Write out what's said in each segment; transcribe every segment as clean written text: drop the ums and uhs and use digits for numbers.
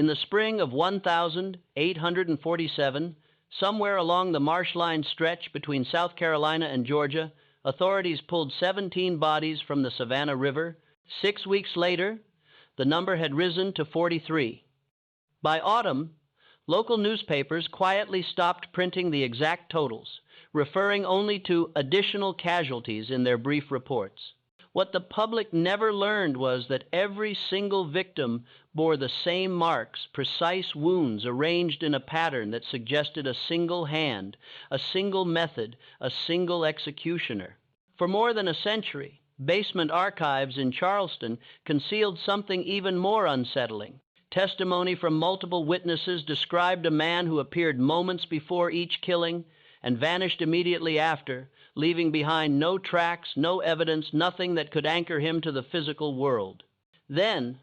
In the spring of 1847, somewhere along the marshline stretch between South Carolina and Georgia, authorities pulled 17 bodies from the Savannah River. 6 weeks later, the number had risen to 43. By autumn, local newspapers quietly stopped printing the exact totals, referring only to additional casualties in their brief reports. What the public never learned was that every single victim bore the same marks, precise wounds arranged in a pattern that suggested a single hand, a single method, a single executioner. For more than a century, basement archives in Charleston concealed something even more unsettling. Testimony from multiple witnesses described a man who appeared moments before each killing and vanished immediately after, leaving behind no tracks, no evidence, nothing that could anchor him to the physical world. Then,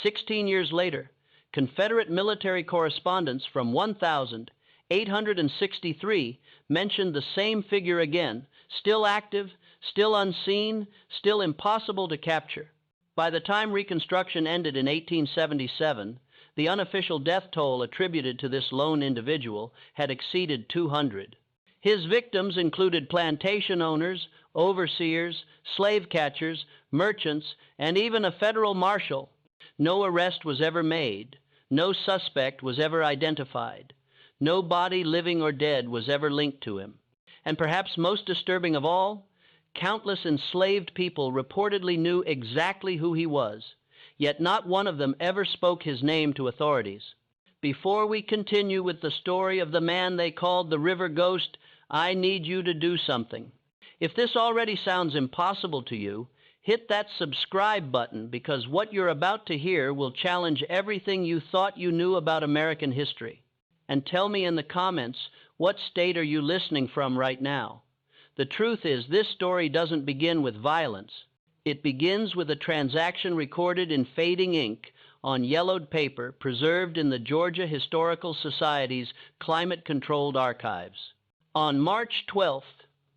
16 years later, Confederate military correspondents from 1,863 mentioned the same figure again, still active, still unseen, still impossible to capture. By the time Reconstruction ended in 1877, the unofficial death toll attributed to this lone individual had exceeded 200. His victims included plantation owners, overseers, slave catchers, merchants, and even a federal marshal. No arrest was ever made. No suspect was ever identified. No body, living or dead, was ever linked to him. And perhaps most disturbing of all, countless enslaved people reportedly knew exactly who he was, yet not one of them ever spoke his name to authorities. Before we continue with the story of the man they called the River Ghost, I need you to do something. If this already sounds impossible to you, hit that subscribe button, because what you're about to hear will challenge everything you thought you knew about American history. And tell me in the comments, what state are you listening from right now? The truth is, this story doesn't begin with violence. It begins with a transaction recorded in fading ink on yellowed paper preserved in the Georgia Historical Society's climate-controlled archives. On March 12,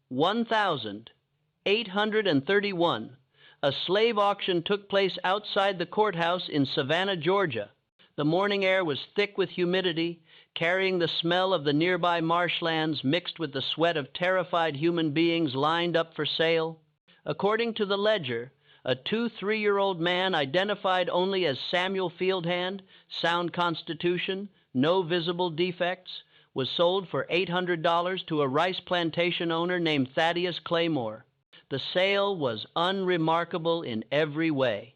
1831, a slave auction took place outside the courthouse in Savannah, Georgia. The morning air was thick with humidity, carrying the smell of the nearby marshlands mixed with the sweat of terrified human beings lined up for sale. According to the ledger, a 2-3-year-old man identified only as Samuel Fieldhand, sound constitution, no visible defects, was sold for $800 to a rice plantation owner named Thaddeus Claymore. The sale was unremarkable in every way.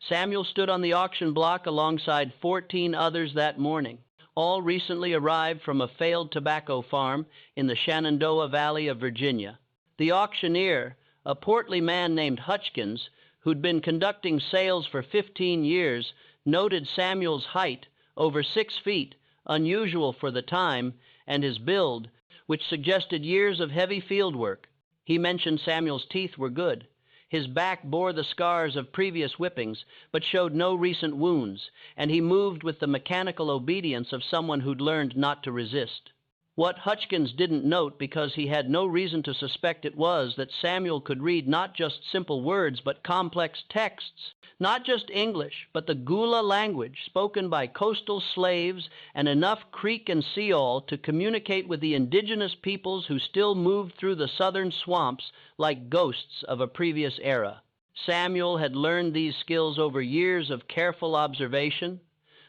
Samuel stood on the auction block alongside 14 others that morning, all recently arrived from a failed tobacco farm in the Shenandoah Valley of Virginia. The auctioneer, a portly man named Hutchins, who'd been conducting sales for 15 years, noted Samuel's height, over 6 feet, unusual for the time, and his build, which suggested years of heavy field work. He mentioned Samuel's teeth were good. His back bore the scars of previous whippings, but showed no recent wounds, and he moved with the mechanical obedience of someone who'd learned not to resist. What Hutchins didn't note, because he had no reason to suspect it, was that Samuel could read not just simple words, but complex texts. Not just English, but the Gula language spoken by coastal slaves and enough Creek and Seol to communicate with the indigenous peoples who still moved through the southern swamps like ghosts of a previous era. Samuel had learned these skills over years of careful observation,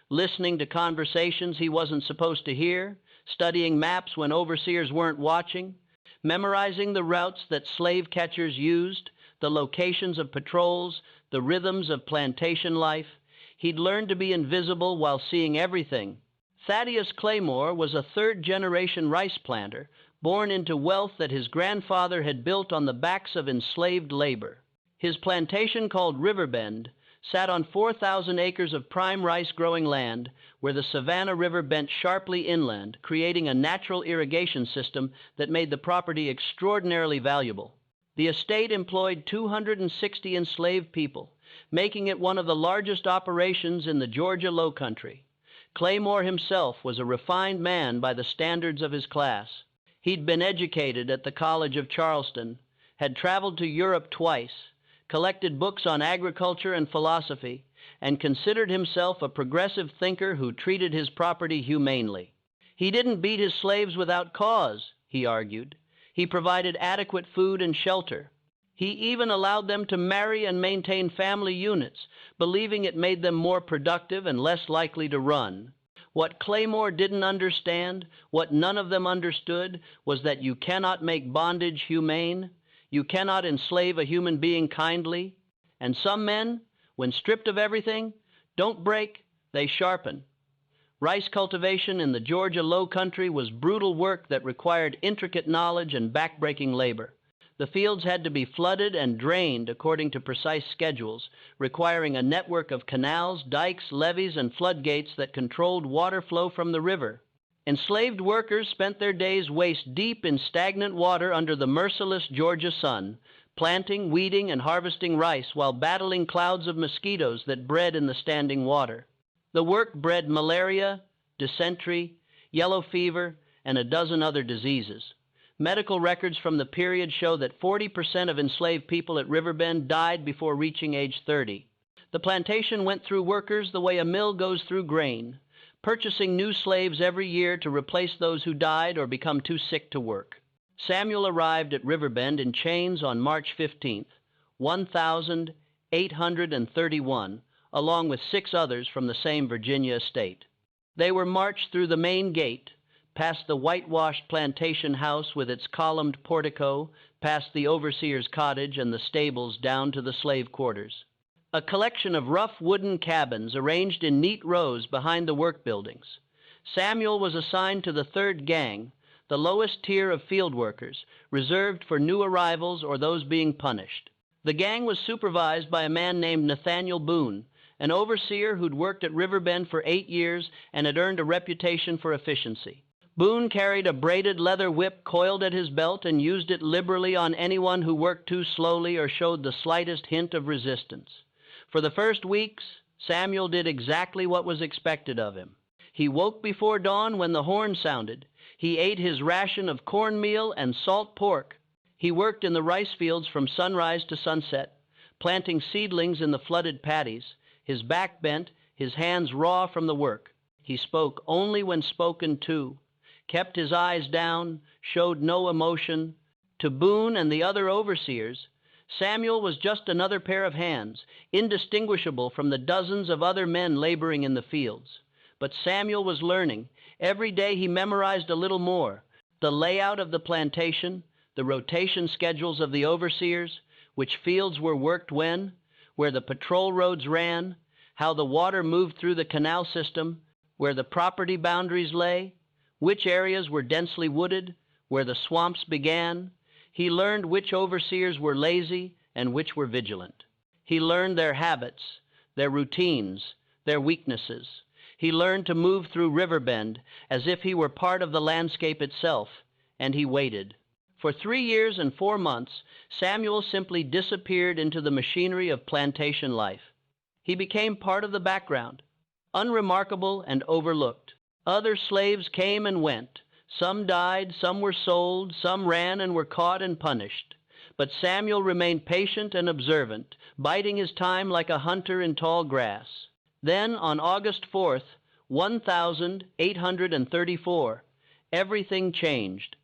listening to conversations he wasn't supposed to hear, studying maps when overseers weren't watching, memorizing the routes that slave catchers used, the locations of patrols, the rhythms of plantation life. He'd learned to be invisible while seeing everything. Thaddeus Claymore was a third-generation rice planter, born into wealth that his grandfather had built on the backs of enslaved labor. His plantation, called Riverbend, sat on 4,000 acres of prime rice-growing land where the Savannah River bent sharply inland, creating a natural irrigation system that made the property extraordinarily valuable. The estate employed 260 enslaved people, making it one of the largest operations in the Georgia Lowcountry. Claymore himself was a refined man by the standards of his class. He'd been educated at the College of Charleston, had traveled to Europe twice, collected books on agriculture and philosophy, and considered himself a progressive thinker who treated his property humanely. He didn't beat his slaves without cause, he argued. He provided adequate food and shelter. He even allowed them to marry and maintain family units, believing it made them more productive and less likely to run. What Claymore didn't understand, what none of them understood, was that you cannot make bondage humane, you cannot enslave a human being kindly, and some men, when stripped of everything, don't break, they sharpen. Rice cultivation in the Georgia low country was brutal work that required intricate knowledge and backbreaking labor. The fields had to be flooded and drained according to precise schedules, requiring a network of canals, dikes, levees, and floodgates that controlled water flow from the river. Enslaved workers spent their days waist-deep in stagnant water under the merciless Georgia sun, planting, weeding, and harvesting rice while battling clouds of mosquitoes that bred in the standing water. The work bred malaria, dysentery, yellow fever, and a dozen other diseases. Medical records from the period show that 40% of enslaved people at Riverbend died before reaching age 30. The plantation went through workers the way a mill goes through grain, purchasing new slaves every year to replace those who died or become too sick to work. Samuel arrived at Riverbend in chains on March 15th, 1831, along with 6 others from the same Virginia estate. They were marched through the main gate, past the whitewashed plantation house with its columned portico, past the overseer's cottage and the stables down to the slave quarters. A collection of rough wooden cabins arranged in neat rows behind the work buildings. Samuel was assigned to the 3rd gang, the lowest tier of field workers, reserved for new arrivals or those being punished. The gang was supervised by a man named Nathaniel Boone, an overseer who'd worked at Riverbend for 8 years and had earned a reputation for efficiency. Boone carried a braided leather whip coiled at his belt and used it liberally on anyone who worked too slowly or showed the slightest hint of resistance. For the first weeks, Samuel did exactly what was expected of him. He woke before dawn when the horn sounded. He ate his ration of cornmeal and salt pork. He worked in the rice fields from sunrise to sunset, planting seedlings in the flooded paddies, his back bent, his hands raw from the work. He spoke only when spoken to, kept his eyes down, showed no emotion. To Boone and the other overseers, Samuel was just another pair of hands, indistinguishable from the dozens of other men laboring in the fields. But Samuel was learning. Every day he memorized a little more: the layout of the plantation, the rotation schedules of the overseers, which fields were worked when, where the patrol roads ran, how the water moved through the canal system, where the property boundaries lay, which areas were densely wooded, where the swamps began. He learned which overseers were lazy and which were vigilant. He learned their habits, their routines, their weaknesses. He learned to move through Riverbend as if he were part of the landscape itself, and he waited. For 3 years and 4 months, Samuel simply disappeared into the machinery of plantation life. He became part of the background, unremarkable and overlooked. Other slaves came and went. Some died, some were sold, some ran and were caught and punished. But Samuel remained patient and observant, biding his time like a hunter in tall grass. Then, on August 4th, 1834, everything changed.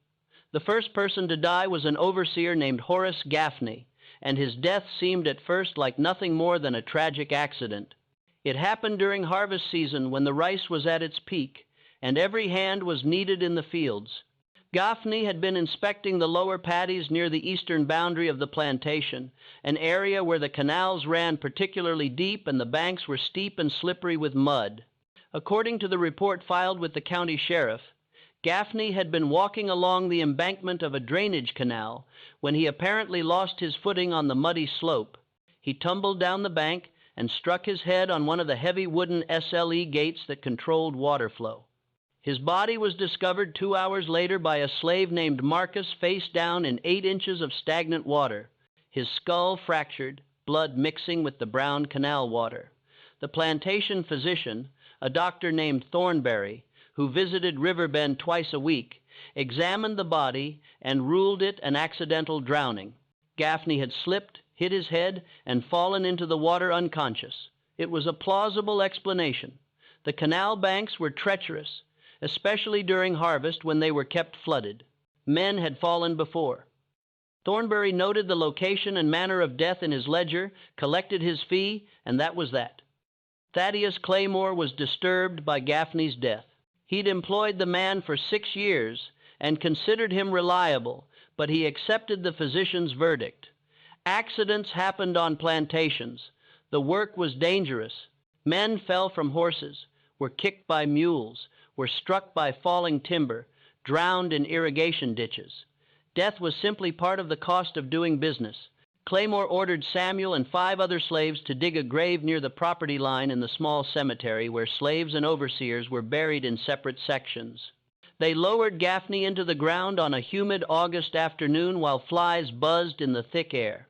The first person to die was an overseer named Horace Gaffney, and his death seemed at first like nothing more than a tragic accident. It happened during harvest season when the rice was at its peak, and every hand was needed in the fields. Gaffney had been inspecting the lower paddies near the eastern boundary of the plantation, an area where the canals ran particularly deep and the banks were steep and slippery with mud. According to the report filed with the county sheriff, Gaffney had been walking along the embankment of a drainage canal when he apparently lost his footing on the muddy slope. He tumbled down the bank and struck his head on one of the heavy wooden SLE gates that controlled water flow. His body was discovered 2 hours later by a slave named Marcus face down in 8 inches of stagnant water, his skull fractured, blood mixing with the brown canal water. The plantation physician, a doctor named Thornberry, who visited Riverbend twice a week, examined the body and ruled it an accidental drowning. Gaffney had slipped hit his head, and fallen into the water unconscious. It was a plausible explanation. The canal banks were treacherous, especially during harvest when they were kept flooded. Men had fallen before. Thornbury noted the location and manner of death in his ledger, collected his fee, and that was that. Thaddeus Claymore was disturbed by Gaffney's death. He'd employed the man for 6 years and considered him reliable, but he accepted the physician's verdict. Accidents happened on plantations. The work was dangerous. Men fell from horses, were kicked by mules, were struck by falling timber, drowned in irrigation ditches. Death was simply part of the cost of doing business. Claymore ordered Samuel and 5 other slaves to dig a grave near the property line in the small cemetery where slaves and overseers were buried in separate sections. They lowered Gaffney into the ground on a humid August afternoon while flies buzzed in the thick air.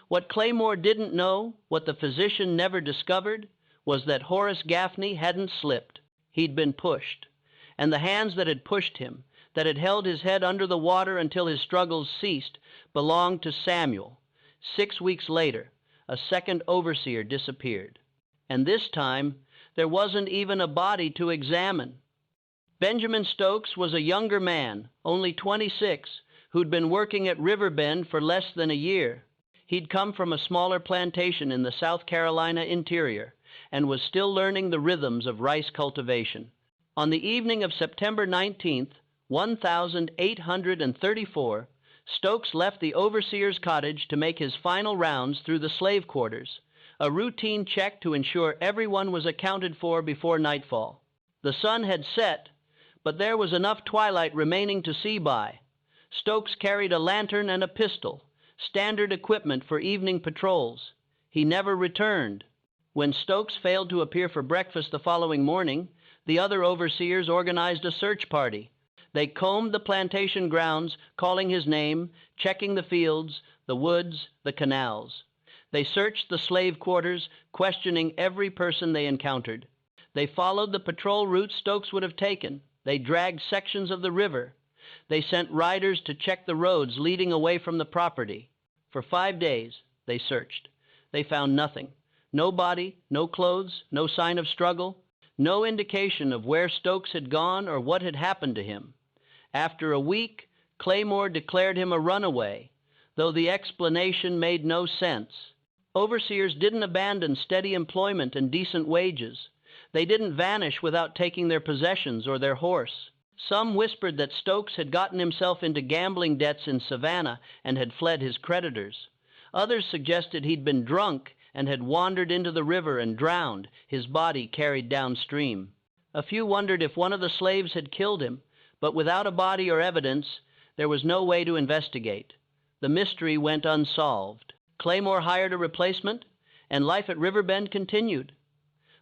What Claymore didn't know, what the physician never discovered, was that Horace Gaffney hadn't slipped. He'd been pushed. And the hands that had pushed him, that had held his head under the water until his struggles ceased, belonged to Samuel. 6 weeks later, a second overseer disappeared. And this time, there wasn't even a body to examine. Benjamin Stokes was a younger man, only 26, who'd been working at Riverbend for less than a year. He'd come from a smaller plantation in the South Carolina interior and was still learning the rhythms of rice cultivation. On the evening of September 19th, 1834, Stokes left the overseer's cottage to make his final rounds through the slave quarters, a routine check to ensure everyone was accounted for before nightfall. The sun had set, but there was enough twilight remaining to see by. Stokes carried a lantern and a pistol, standard equipment for evening patrols. He never returned. When Stokes failed to appear for breakfast the following morning, the other overseers organized a search party. They combed the plantation grounds, calling his name, checking the fields, the woods, the canals. They searched the slave quarters, questioning every person they encountered. They followed the patrol route Stokes would have taken. They dragged sections of the river. They sent riders to check the roads leading away from the property. For 5 days, they searched. They found nothing. No body, no clothes, no sign of struggle, no indication of where Stokes had gone or what had happened to him. After a week, Claymore declared him a runaway, though the explanation made no sense. Overseers didn't abandon steady employment and decent wages. They didn't vanish without taking their possessions or their horse. Some whispered that Stokes had gotten himself into gambling debts in Savannah and had fled his creditors. Others suggested he'd been drunk and had wandered into the river and drowned, his body carried downstream. A few wondered if one of the slaves had killed him, but without a body or evidence, there was no way to investigate. The mystery went unsolved. Claymore hired a replacement, and life at Riverbend continued.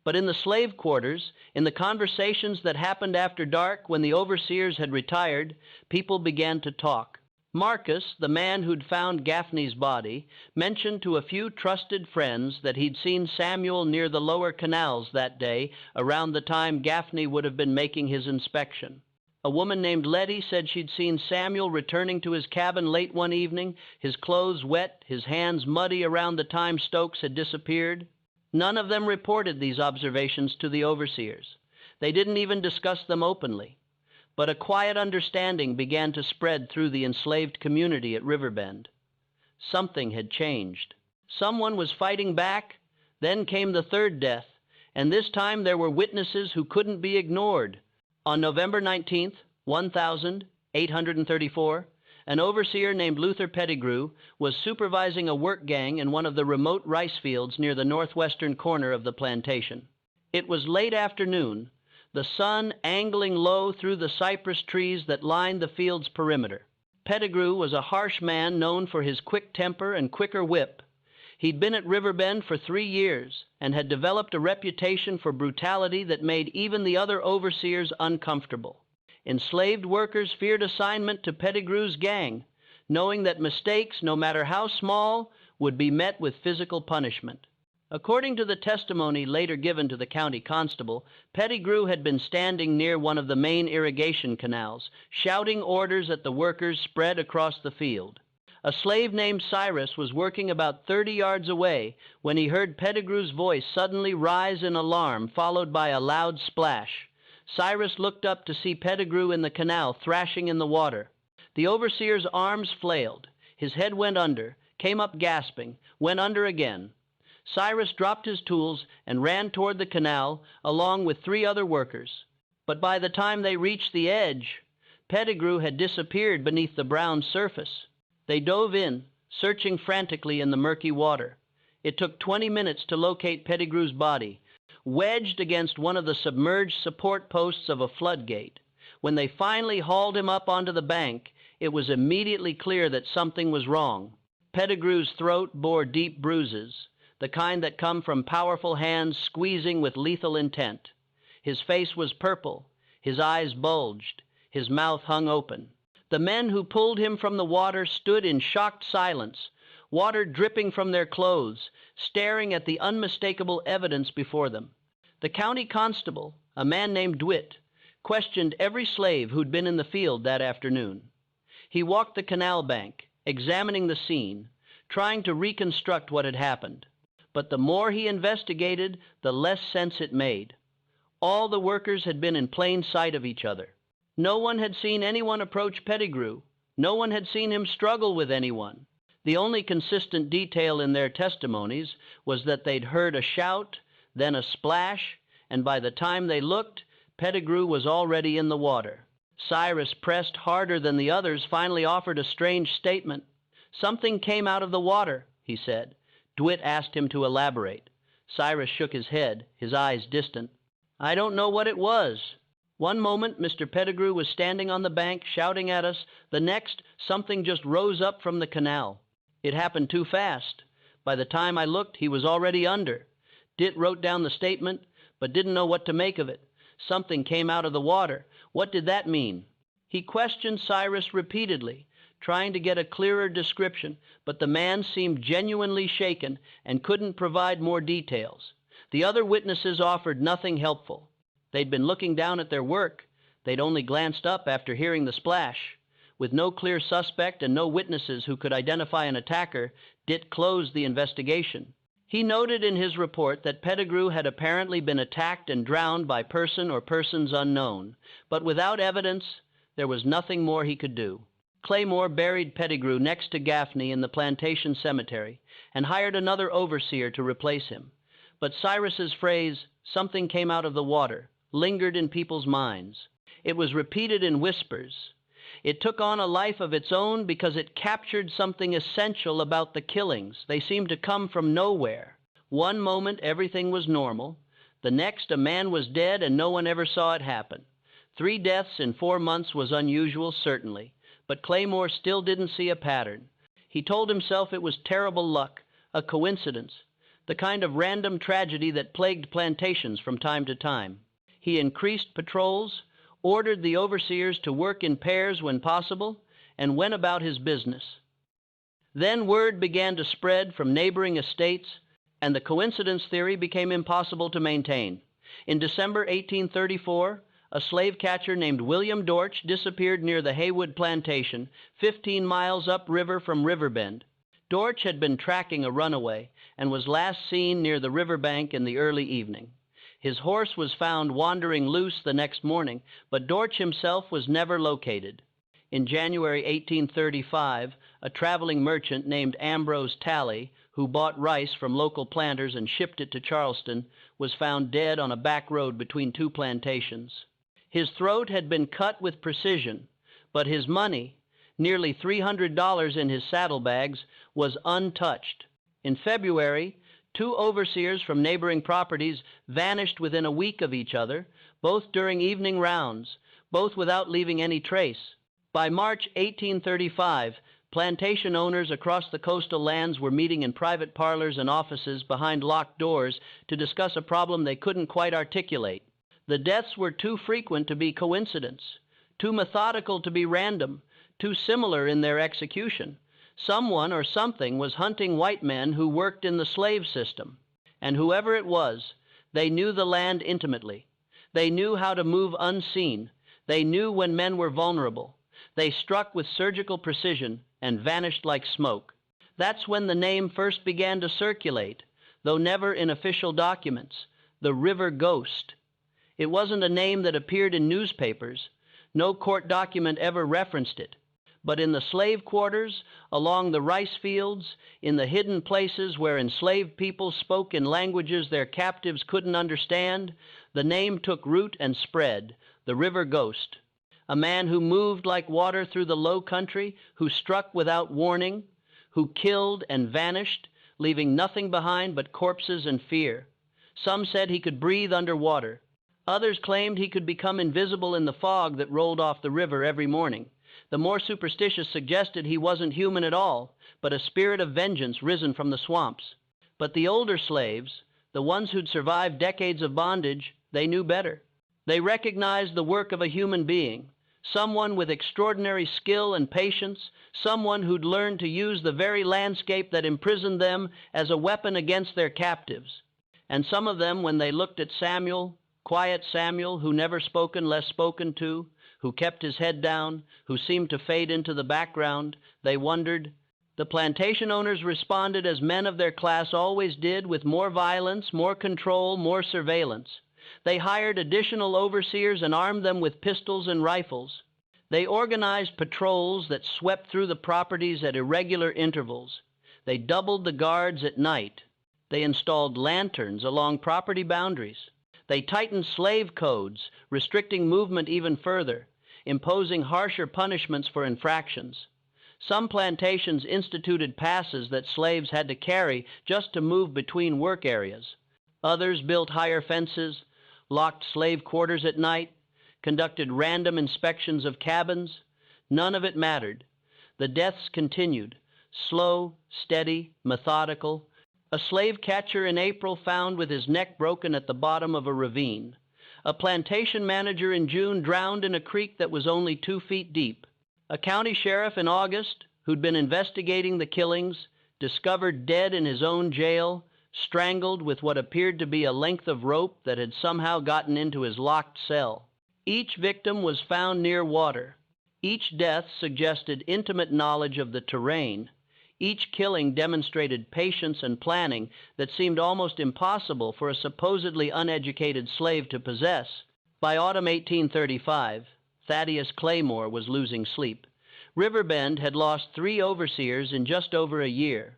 But in the slave quarters, in the conversations that happened after dark when the overseers had retired, people began to talk. Marcus, the man who'd found Gaffney's body, mentioned to a few trusted friends that he'd seen Samuel near the lower canals that day around the time Gaffney would have been making his inspection. A woman named Letty said she'd seen Samuel returning to his cabin late one evening, his clothes wet, his hands muddy around the time Stokes had disappeared. None of them reported these observations to the overseers. They didn't even discuss them openly. But a quiet understanding began to spread through the enslaved community at Riverbend. Something had changed. Someone was fighting back. Then came the third death, and this time there were witnesses who couldn't be ignored. On November 19th, 1834, an overseer named Luther Pettigrew was supervising a work gang in one of the remote rice fields near the northwestern corner of the plantation. It was late afternoon, the sun angling low through the cypress trees that lined the field's perimeter. Pettigrew was a harsh man known for his quick temper and quicker whip. He'd been at Riverbend for 3 years and had developed a reputation for brutality that made even the other overseers uncomfortable. Enslaved workers feared assignment to Pettigrew's gang, knowing that mistakes, no matter how small, would be met with physical punishment. According to the testimony later given to the county constable, Pettigrew had been standing near one of the main irrigation canals, shouting orders at the workers spread across the field. A slave named Cyrus was working about 30 yards away when he heard Pettigrew's voice suddenly rise in alarm, followed by a loud splash. Cyrus looked up to see Pettigrew in the canal thrashing in the water. The overseer's arms flailed. His head went under, came up gasping, went under again. Cyrus dropped his tools and ran toward the canal along with 3 other workers. But by the time they reached the edge, Pettigrew had disappeared beneath the brown surface. They dove in, searching frantically in the murky water. It took 20 minutes to locate Pettigrew's body, wedged against one of the submerged support posts of a floodgate. When they finally hauled him up onto the bank, it was immediately clear that something was wrong. Pettigrew's throat bore deep bruises, the kind that come from powerful hands squeezing with lethal intent. His face was purple, his eyes bulged, his mouth hung open. The men who pulled him from the water stood in shocked silence, water dripping from their clothes, staring at the unmistakable evidence before them. The county constable, a man named DeWitt, questioned every slave who'd been in the field that afternoon. He walked the canal bank, examining the scene, trying to reconstruct what had happened. But the more he investigated, the less sense it made. All the workers had been in plain sight of each other. No one had seen anyone approach Pettigrew. No one had seen him struggle with anyone. The only consistent detail in their testimonies was that they'd heard a shout, then a splash, and by the time they looked, Pettigrew was already in the water. Cyrus, pressed harder than the others, finally offered a strange statement. "Something came out of the water," he said. DeWitt asked him to elaborate. Cyrus shook his head, his eyes distant. "I don't know what it was. One moment Mr. Pettigrew was standing on the bank shouting at us. The next, something just rose up from the canal. It happened too fast. By the time I looked, he was already under. Ditt wrote down the statement, but didn't know what to make of it. Something came out of the water. What did that mean?" He questioned Cyrus repeatedly, trying to get a clearer description, but the man seemed genuinely shaken and couldn't provide more details. The other witnesses offered nothing helpful. They'd been looking down at their work. They'd only glanced up after hearing the splash. With no clear suspect and no witnesses who could identify an attacker, Ditt closed the investigation. He noted in his report that Pettigrew had apparently been attacked and drowned by person or persons unknown, but without evidence, there was nothing more he could do. Claymore buried Pettigrew next to Gaffney in the Plantation cemetery and hired another overseer to replace him. But Cyrus's phrase, "something came out of the water," lingered in people's minds. It was repeated in whispers. It took on a life of its own because it captured something essential about the killings. They seemed to come from nowhere. One moment everything was normal. The next a man was dead and no one ever saw it happen. 3 deaths in 4 months was unusual, certainly, but Claymore still didn't see a pattern. He told himself it was terrible luck, a coincidence, the kind of random tragedy that plagued plantations from time to time. He increased patrols, ordered the overseers to work in pairs when possible, and went about his business. Then word began to spread from neighboring estates, and the coincidence theory became impossible to maintain. In December 1834, a slave catcher named William Dorch disappeared near the Haywood Plantation, 15 miles upriver from Riverbend. Dorch had been tracking a runaway and was last seen near the riverbank in the early evening. His horse was found wandering loose the next morning, but Dorch himself was never located. In January 1835, a traveling merchant named Ambrose Talley, who bought rice from local planters and shipped it to Charleston, was found dead on a back road between 2 plantations. His throat had been cut with precision, but his money, nearly $300 in his saddlebags, was untouched. In February, 2 overseers from neighboring properties vanished within a week of each other, both during evening rounds, both without leaving any trace. By March 1835, plantation owners across the coastal lands were meeting in private parlors and offices behind locked doors to discuss a problem they couldn't quite articulate. The deaths were too frequent to be coincidence, too methodical to be random, too similar in their execution. Someone or something was hunting white men who worked in the slave system, and whoever it was, they knew the land intimately. They knew how to move unseen. They knew when men were vulnerable. They struck with surgical precision and vanished like smoke. That's when the name first began to circulate, though never in official documents, the River Ghost. It wasn't a name that appeared in newspapers. No court document ever referenced it. But in the slave quarters, along the rice fields, in the hidden places where enslaved people spoke in languages their captives couldn't understand, the name took root and spread, the River Ghost. A man who moved like water through the low country, who struck without warning, who killed and vanished, leaving nothing behind but corpses and fear. Some said he could breathe underwater. Others claimed he could become invisible in the fog that rolled off the river every morning. The more superstitious suggested he wasn't human at all, but a spirit of vengeance risen from the swamps. But the older slaves, the ones who'd survived decades of bondage, they knew better. They recognized the work of a human being, someone with extraordinary skill and patience, someone who'd learned to use the very landscape that imprisoned them as a weapon against their captives. And some of them, when they looked at Samuel, quiet Samuel, who never spoke unless spoken to, who kept his head down, who seemed to fade into the background, they wondered. The plantation owners responded as men of their class always did, with more violence, more control, more surveillance. They hired additional overseers and armed them with pistols and rifles. They organized patrols that swept through the properties at irregular intervals. They doubled the guards at night. They installed lanterns along property boundaries. They tightened slave codes, restricting movement even further, imposing harsher punishments for infractions. Some plantations instituted passes that slaves had to carry just to move between work areas. Others built higher fences, locked slave quarters at night, conducted random inspections of cabins. None of it mattered. The deaths continued, slow, steady, methodical. A slave catcher in April found with his neck broken at the bottom of a ravine. A plantation manager in June drowned in a creek that was only 2 feet deep. A county sheriff in August, who'd been investigating the killings, discovered dead in his own jail, strangled with what appeared to be a length of rope that had somehow gotten into his locked cell. Each victim was found near water. Each death suggested intimate knowledge of the terrain. Each killing demonstrated patience and planning that seemed almost impossible for a supposedly uneducated slave to possess. By autumn 1835, Thaddeus Claymore was losing sleep. Riverbend had lost 3 overseers in just over a year.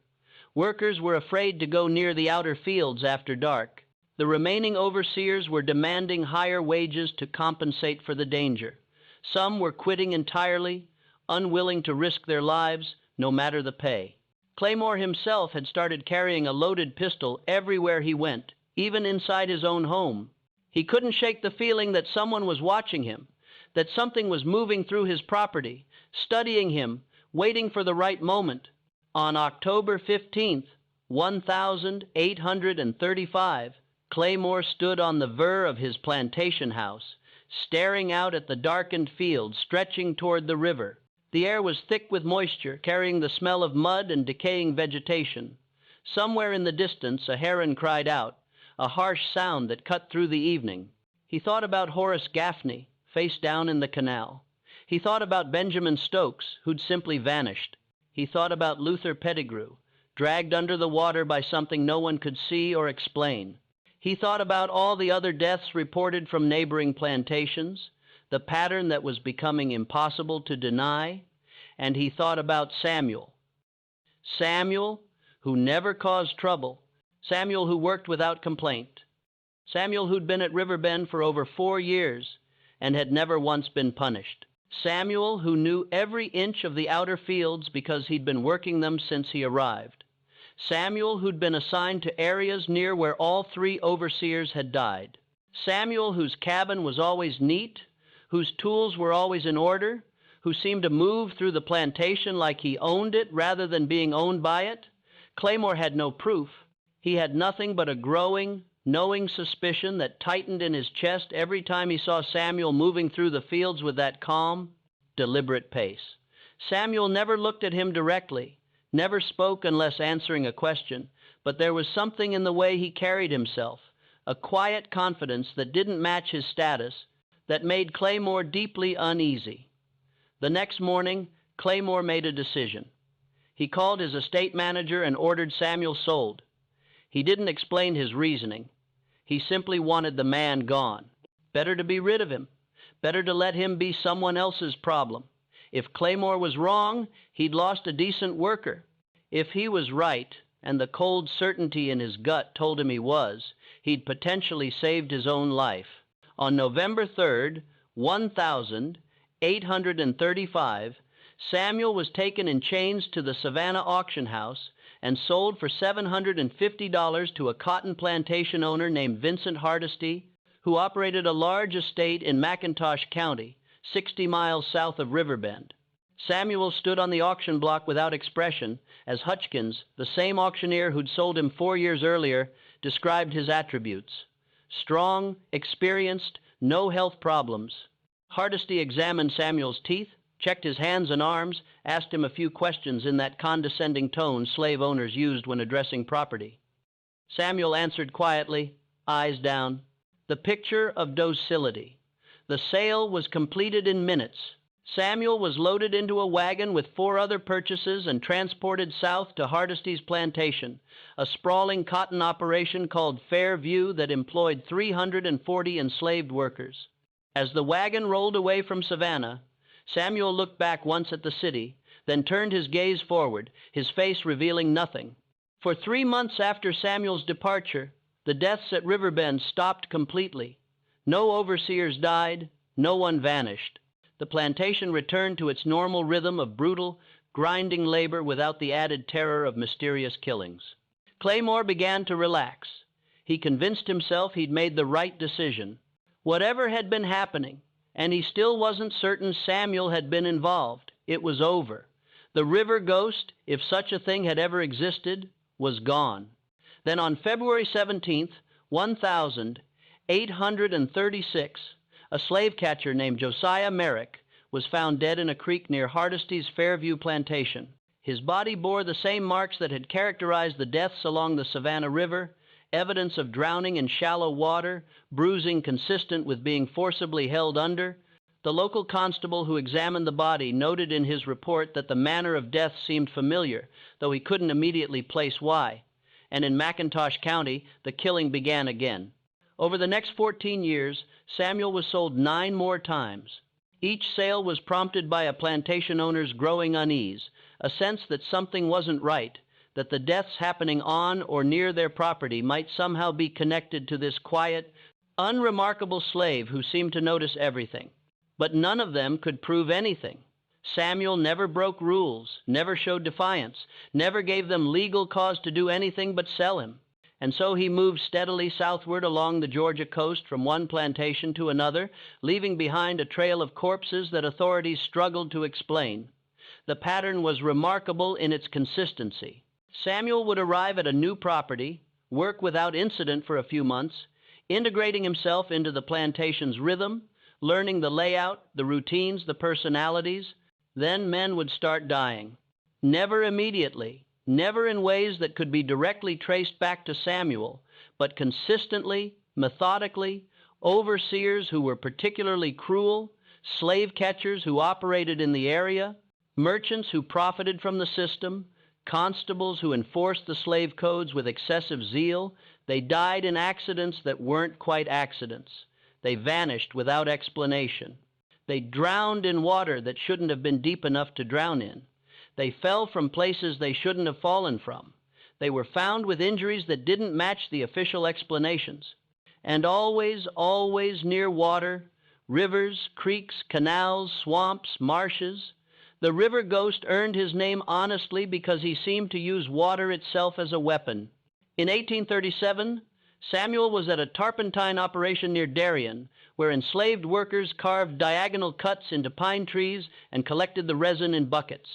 Workers were afraid to go near the outer fields after dark. The remaining overseers were demanding higher wages to compensate for the danger. Some were quitting entirely, unwilling to risk their lives, no matter the pay. Claymore himself had started carrying a loaded pistol everywhere he went, even inside his own home. He couldn't shake the feeling that someone was watching him, that something was moving through his property, studying him, waiting for the right moment. On October 15th, 1835, Claymore stood on the ver of his plantation house, staring out at the darkened fields stretching toward the river. The air was thick with moisture, carrying the smell of mud and decaying vegetation. Somewhere in the distance, a heron cried out, a harsh sound that cut through the evening. He thought about Horace Gaffney, face down in the canal. He thought about Benjamin Stokes, who'd simply vanished. He thought about Luther Pettigrew, dragged under the water by something no one could see or explain. He thought about all the other deaths reported from neighboring plantations, the pattern that was becoming impossible to deny, and he thought about Samuel. Samuel, who never caused trouble. Samuel, who worked without complaint. Samuel, who'd been at Riverbend for over 4 years and had never once been punished. Samuel, who knew every inch of the outer fields because he'd been working them since he arrived. Samuel, who'd been assigned to areas near where all 3 overseers had died. Samuel, whose cabin was always neat, whose tools were always in order, who seemed to move through the plantation like he owned it rather than being owned by it. Claymore had no proof. He had nothing but a growing, knowing suspicion that tightened in his chest every time he saw Samuel moving through the fields with that calm, deliberate pace. Samuel never looked at him directly, never spoke unless answering a question, but there was something in the way he carried himself, a quiet confidence that didn't match his status, that made Claymore deeply uneasy. The next morning, Claymore made a decision. He called his estate manager and ordered Samuel sold. He didn't explain his reasoning. He simply wanted the man gone. Better to be rid of him. Better to let him be someone else's problem. If Claymore was wrong, he'd lost a decent worker. If he was right, and the cold certainty in his gut told him he was, he'd potentially saved his own life. On November 3rd, 1835, Samuel was taken in chains to the Savannah auction house and sold for $750 to a cotton plantation owner named Vincent Hardesty, who operated a large estate in McIntosh County, 60 miles south of Riverbend. Samuel stood on the auction block without expression as Hutchkins, the same auctioneer who'd sold him 4 years earlier, described his attributes. Strong, experienced, no health problems. Hardesty examined Samuel's teeth, checked his hands and arms, asked him a few questions in that condescending tone slave owners used when addressing property. Samuel answered quietly, eyes down. The picture of docility. The sale was completed in minutes. Samuel was loaded into a wagon with 4 other purchases and transported south to Hardesty's plantation, a sprawling cotton operation called Fairview that employed 340 enslaved workers. As the wagon rolled away from Savannah, Samuel looked back once at the city, then turned his gaze forward, his face revealing nothing. For 3 months after Samuel's departure, the deaths at Riverbend stopped completely. No overseers died, no one vanished. The plantation returned to its normal rhythm of brutal, grinding labor without the added terror of mysterious killings. Claymore began to relax. He convinced himself he'd made the right decision. Whatever had been happening, and he still wasn't certain Samuel had been involved, it was over. The river ghost, if such a thing had ever existed, was gone. Then on February 17th, 1836, a slave catcher named Josiah Merrick was found dead in a creek near Hardesty's Fairview plantation. His body bore the same marks that had characterized the deaths along the Savannah River, evidence of drowning in shallow water, bruising consistent with being forcibly held under. The local constable who examined the body noted in his report that the manner of death seemed familiar, though he couldn't immediately place why. And in McIntosh County, the killing began again. Over the next 14 years, Samuel was sold 9 more times. Each sale was prompted by a plantation owner's growing unease, a sense that something wasn't right, that the deaths happening on or near their property might somehow be connected to this quiet, unremarkable slave who seemed to notice everything. But none of them could prove anything. Samuel never broke rules, never showed defiance, never gave them legal cause to do anything but sell him. And so he moved steadily southward along the Georgia coast from one plantation to another, leaving behind a trail of corpses that authorities struggled to explain. The pattern was remarkable in its consistency. Samuel would arrive at a new property, work without incident for a few months, integrating himself into the plantation's rhythm, learning the layout, the routines, the personalities. Then men would start dying. Never immediately, never in ways that could be directly traced back to Samuel, but consistently, methodically, overseers who were particularly cruel, slave catchers who operated in the area, merchants who profited from the system, constables who enforced the slave codes with excessive zeal. They died in accidents that weren't quite accidents. They vanished without explanation. They drowned in water that shouldn't have been deep enough to drown in. They fell from places they shouldn't have fallen from. They were found with injuries that didn't match the official explanations. And always, always near water, rivers, creeks, canals, swamps, marshes. The river ghost earned his name honestly because he seemed to use water itself as a weapon. In 1837, Samuel was at a turpentine operation near Darien, where enslaved workers carved diagonal cuts into pine trees and collected the resin in buckets.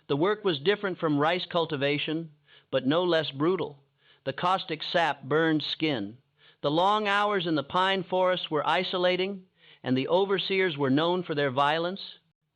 The work was different from rice cultivation, but no less brutal. The caustic sap burned skin. The long hours in the pine forests were isolating, and the overseers were known for their violence.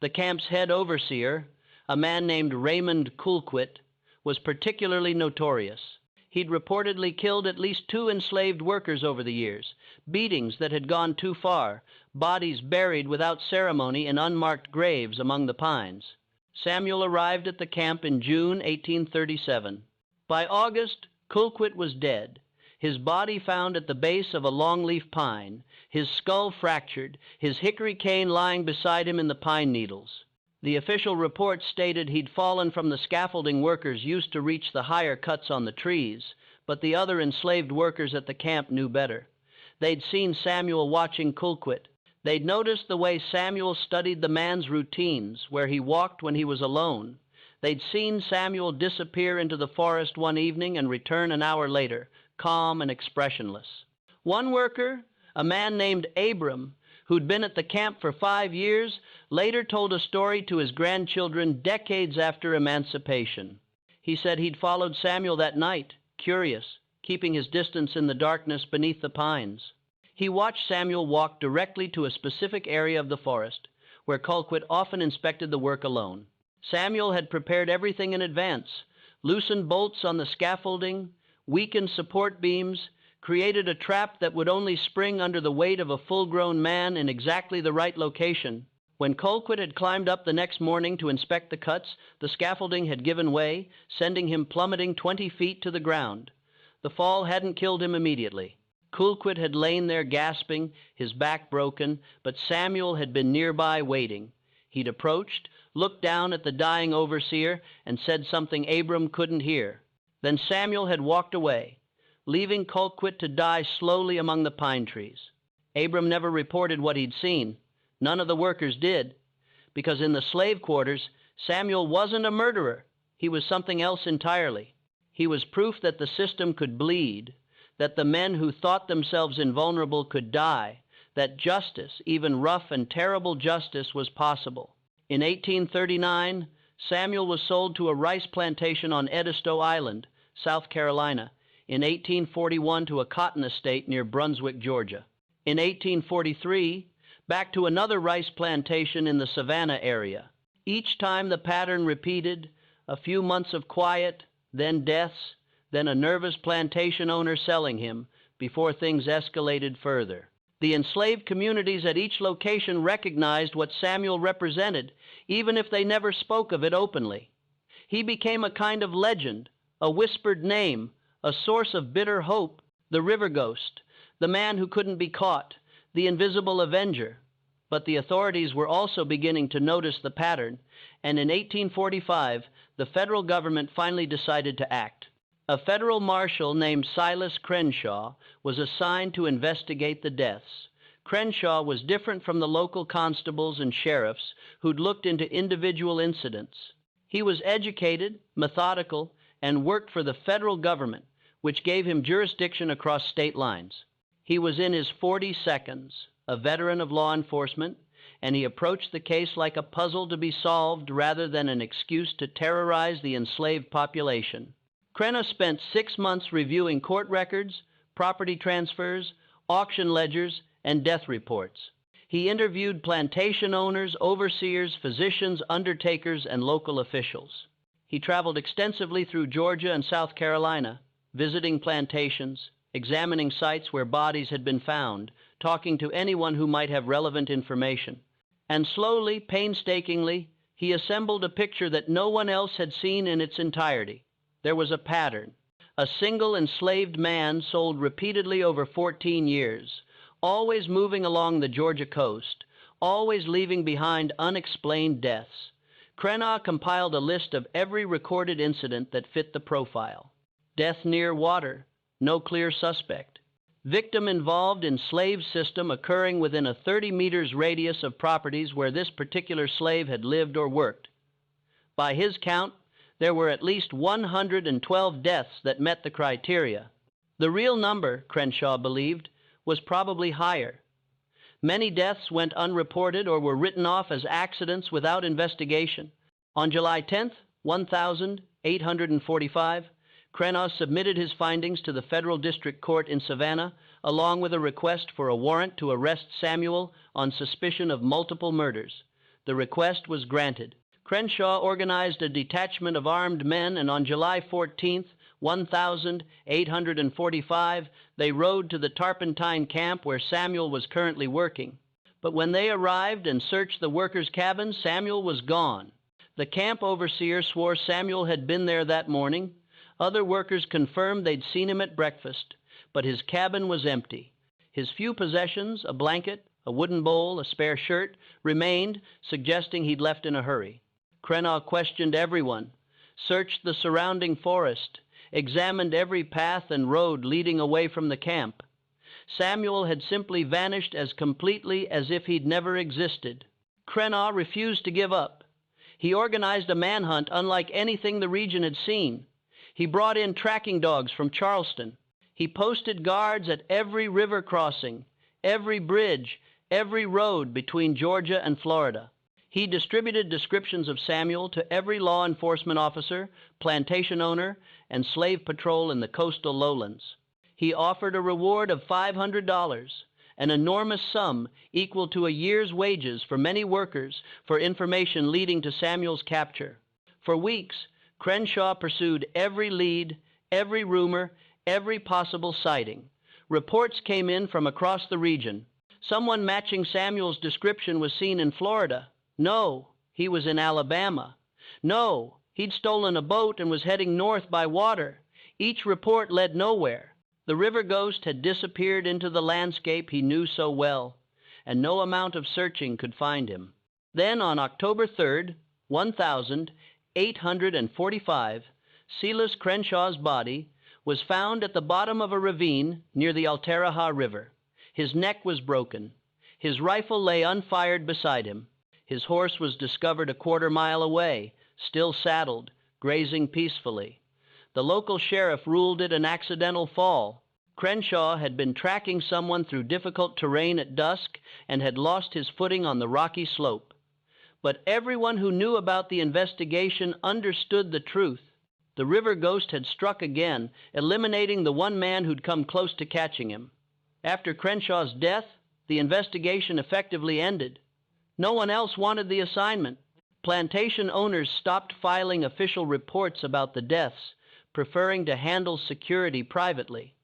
The camp's head overseer, a man named Raymond Coolquit, was particularly notorious. He'd reportedly killed at least 2 enslaved workers over the years, beatings that had gone too far, bodies buried without ceremony in unmarked graves among the pines. Samuel arrived at the camp in June 1837. By August, Colquitt was dead, his body found at the base of a longleaf pine, his skull fractured, his hickory cane lying beside him in the pine needles. The official report stated he'd fallen from the scaffolding workers used to reach the higher cuts on the trees, but the other enslaved workers at the camp knew better. They'd seen Samuel watching Colquitt. They'd noticed the way Samuel studied the man's routines, where he walked when he was alone. They'd seen Samuel disappear into the forest one evening and return an hour later, calm and expressionless. One worker, a man named Abram, who'd been at the camp for 5 years, later told a story to his grandchildren decades after emancipation. He said he'd followed Samuel that night, curious, keeping his distance in the darkness beneath the pines. He watched Samuel walk directly to a specific area of the forest, where Colquitt often inspected the work alone. Samuel had prepared everything in advance, loosened bolts on the scaffolding, weakened support beams, created a trap that would only spring under the weight of a full-grown man in exactly the right location. When Colquitt had climbed up the next morning to inspect the cuts, the scaffolding had given way, sending him plummeting 20 feet to the ground. The fall hadn't killed him immediately. Colquitt had lain there gasping, his back broken, but Samuel had been nearby waiting. He'd approached, looked down at the dying overseer, and said something Abram couldn't hear. Then Samuel had walked away, leaving Colquitt to die slowly among the pine trees. Abram never reported what he'd seen. None of the workers did, because in the slave quarters, Samuel wasn't a murderer. He was something else entirely. He was proof that the system could bleed, that the men who thought themselves invulnerable could die, that justice, even rough and terrible justice, was possible. In 1839, Samuel was sold to a rice plantation on Edisto Island, South Carolina, in 1841 to a cotton estate near Brunswick, Georgia. In 1843, back to another rice plantation in the Savannah area. Each time the pattern repeated, a few months of quiet, then deaths, then a nervous plantation owner selling him, before things escalated further. The enslaved communities at each location recognized what Samuel represented, even if they never spoke of it openly. He became a kind of legend, a whispered name, a source of bitter hope, the river ghost, the man who couldn't be caught, the invisible avenger. But the authorities were also beginning to notice the pattern, and in 1845, the federal government finally decided to act. A federal marshal named Silas Crenshaw was assigned to investigate the deaths. Crenshaw was different from the local constables and sheriffs who'd looked into individual incidents. He was educated, methodical, and worked for the federal government, which gave him jurisdiction across state lines. He was in his 42nds, a veteran of law enforcement, and he approached the case like a puzzle to be solved rather than an excuse to terrorize the enslaved population. Crenshaw spent 6 months reviewing court records, property transfers, auction ledgers, and death reports. He interviewed plantation owners, overseers, physicians, undertakers, and local officials. He traveled extensively through Georgia and South Carolina, visiting plantations, examining sites where bodies had been found, talking to anyone who might have relevant information. And slowly, painstakingly, he assembled a picture that no one else had seen in its entirety. There was a pattern. A single enslaved man sold repeatedly over 14 years, always moving along the Georgia coast, always leaving behind unexplained deaths. Crenshaw compiled a list of every recorded incident that fit the profile. Death near water, no clear suspect. Victim involved in slave system occurring within a 30 meters radius of properties where this particular slave had lived or worked. By his count, there were at least 112 deaths that met the criteria. The real number, Crenshaw believed, was probably higher. Many deaths went unreported or were written off as accidents without investigation. On July 10th, 1845, Crenshaw submitted his findings to the Federal District Court in Savannah, along with a request for a warrant to arrest Samuel on suspicion of multiple murders. The request was granted. Crenshaw organized a detachment of armed men, and on July 14th, 1845, they rode to the Turpentine camp where Samuel was currently working. But when they arrived and searched the workers' cabins, Samuel was gone. The camp overseer swore Samuel had been there that morning. Other workers confirmed they'd seen him at breakfast, but his cabin was empty. His few possessions, a blanket, a wooden bowl, a spare shirt, remained, suggesting he'd left in a hurry. Krenaugh questioned everyone, searched the surrounding forest, examined every path and road leading away from the camp. Samuel had simply vanished as completely as if he'd never existed. Krenaugh refused to give up. He organized a manhunt unlike anything the region had seen. He brought in tracking dogs from Charleston. He posted guards at every river crossing, every bridge, every road between Georgia and Florida. He distributed descriptions of Samuel to every law enforcement officer, plantation owner, and slave patrol in the coastal lowlands. He offered a reward of $500, an enormous sum equal to a year's wages for many workers for information leading to Samuel's capture. For weeks, Crenshaw pursued every lead, every rumor, every possible sighting. Reports came in from across the region. Someone matching Samuel's description was seen in Florida. No, he was in Alabama. No, he'd stolen a boat and was heading north by water. Each report led nowhere. The river ghost had disappeared into the landscape he knew so well, and no amount of searching could find him. Then on October 3rd, 1845, Silas Crenshaw's body was found at the bottom of a ravine near the Alteraha River. His neck was broken. His rifle lay unfired beside him. His horse was discovered a quarter-mile away, still saddled, grazing peacefully. The local sheriff ruled it an accidental fall. Crenshaw had been tracking someone through difficult terrain at dusk and had lost his footing on the rocky slope. But everyone who knew about the investigation understood the truth. The river ghost had struck again, eliminating the one man who'd come close to catching him. After Crenshaw's death, the investigation effectively ended. No one else wanted the assignment. Plantation owners stopped filing official reports about the deaths, preferring to handle security privately.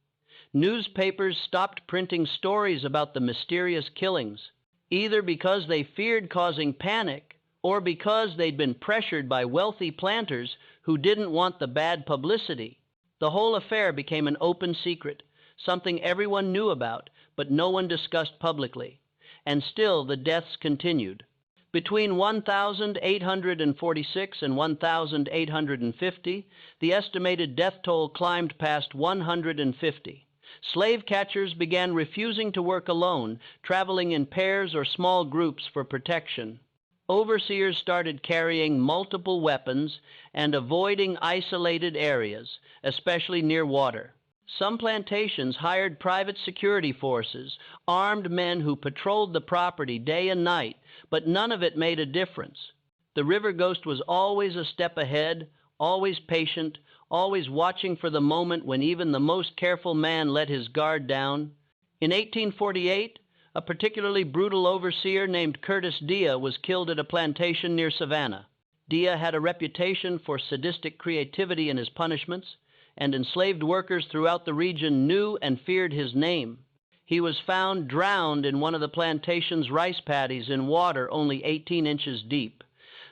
Newspapers stopped printing stories about the mysterious killings, either because they feared causing panic or because they'd been pressured by wealthy planters who didn't want the bad publicity. The whole affair became an open secret, something everyone knew about, but no one discussed publicly. And still the deaths continued. Between 1,846 and 1,850, the estimated death toll climbed past 150. Slave catchers began refusing to work alone, traveling in pairs or small groups for protection. Overseers started carrying multiple weapons and avoiding isolated areas, especially near water. Some plantations hired private security forces, armed men who patrolled the property day and night, but none of it made a difference. The river ghost was always a step ahead, always patient, always watching for the moment when even the most careful man let his guard down. In 1848, a particularly brutal overseer named Curtis Dia was killed at a plantation near Savannah. Dia had a reputation for sadistic creativity in his punishments, and enslaved workers throughout the region knew and feared his name. He was found drowned in one of the plantation's rice paddies in water only 18 inches deep.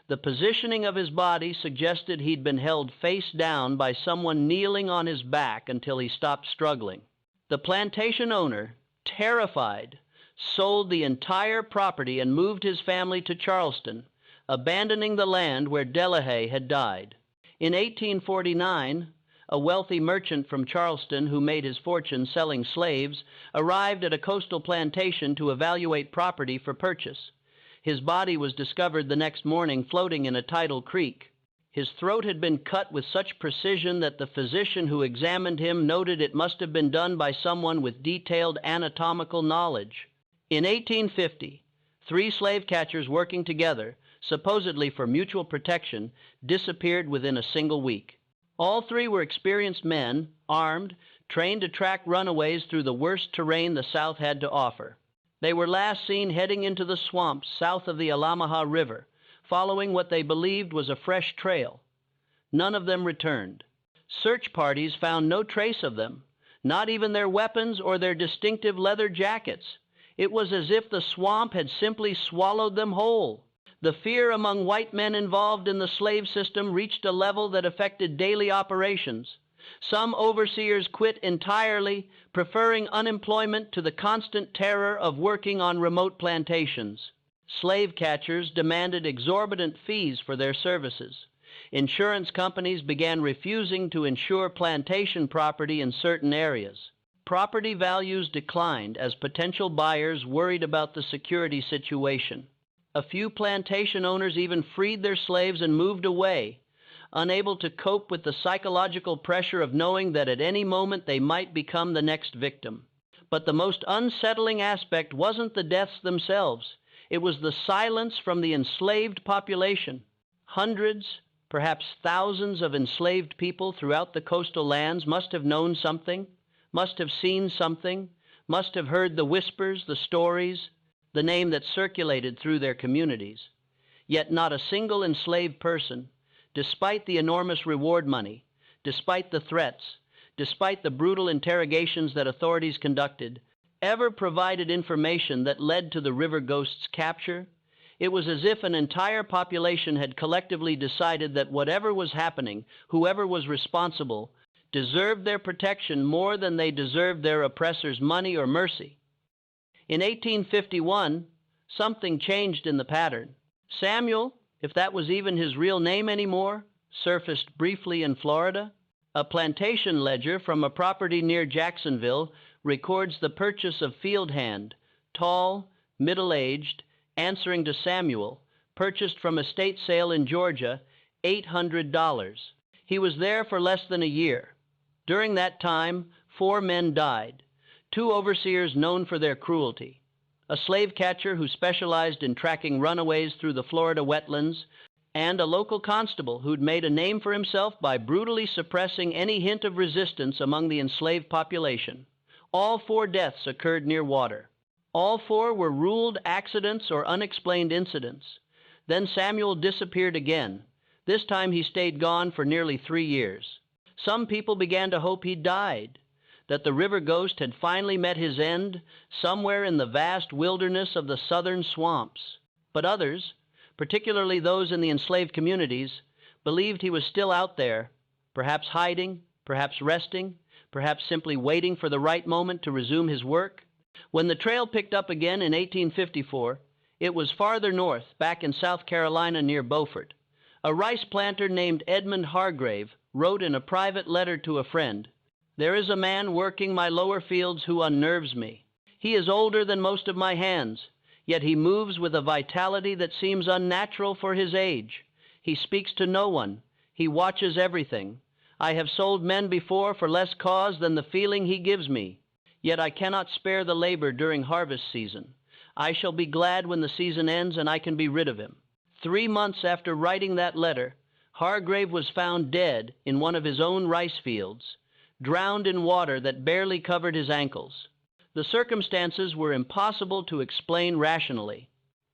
The positioning of his body suggested he'd been held face down by someone kneeling on his back until he stopped struggling. The plantation owner, terrified, sold the entire property and moved his family to Charleston, abandoning the land where Delahaye had died. In 1849, a wealthy merchant from Charleston who made his fortune selling slaves arrived at a coastal plantation to evaluate property for purchase. His body was discovered the next morning floating in a tidal creek. His throat had been cut with such precision that the physician who examined him noted it must have been done by someone with detailed anatomical knowledge. In 1850, 3 slave catchers working together, supposedly for mutual protection, disappeared within a single week. All 3 were experienced men, armed, trained to track runaways through the worst terrain the South had to offer. They were last seen heading into the swamps south of the Altamaha River, following what they believed was a fresh trail. None of them returned. Search parties found no trace of them, not even their weapons or their distinctive leather jackets. It was as if the swamp had simply swallowed them whole. The fear among white men involved in the slave system reached a level that affected daily operations. Some overseers quit entirely, preferring unemployment to the constant terror of working on remote plantations. Slave catchers demanded exorbitant fees for their services. Insurance companies began refusing to insure plantation property in certain areas. Property values declined as potential buyers worried about the security situation. A few plantation owners even freed their slaves and moved away, unable to cope with the psychological pressure of knowing that at any moment they might become the next victim. But the most unsettling aspect wasn't the deaths themselves. It was the silence from the enslaved population. Hundreds, perhaps thousands of enslaved people throughout the coastal lands must have known something, must have seen something, must have heard the whispers, the stories, the name that circulated through their communities. Yet not a single enslaved person, despite the enormous reward money, despite the threats, despite the brutal interrogations that authorities conducted, ever provided information that led to the river ghost's capture. It was as if an entire population had collectively decided that whatever was happening, whoever was responsible, deserved their protection more than they deserved their oppressors' money or mercy. In 1851, something changed in the pattern. Samuel, if that was even his real name anymore, surfaced briefly in Florida. A plantation ledger from a property near Jacksonville records the purchase of Field Hand, tall, middle-aged, answering to Samuel, purchased from a state sale in Georgia, $800. He was there for less than a year. During that time, 4 men died, 2 overseers known for their cruelty, a slave catcher who specialized in tracking runaways through the Florida wetlands, and a local constable who'd made a name for himself by brutally suppressing any hint of resistance among the enslaved population. All 4 deaths occurred near water. All 4 were ruled accidents or unexplained incidents. Then Samuel disappeared again. This time he stayed gone for nearly 3 years. Some people began to hope he'd died, that the river ghost had finally met his end somewhere in the vast wilderness of the southern swamps. But others, particularly those in the enslaved communities, believed he was still out there, perhaps hiding, perhaps resting, perhaps simply waiting for the right moment to resume his work. When the trail picked up again in 1854, it was farther north, back in South Carolina near Beaufort. A rice planter named Edmund Hargrave wrote in a private letter to a friend, "There is a man working my lower fields who unnerves me. He is older than most of my hands, yet he moves with a vitality that seems unnatural for his age. He speaks to no one. He watches everything. I have sold men before for less cause than the feeling he gives me. Yet I cannot spare the labor during harvest season. I shall be glad when the season ends and I can be rid of him." 3 months after writing that letter, Hargrave was found dead in one of his own rice fields, drowned in water that barely covered his ankles. The circumstances were impossible to explain rationally.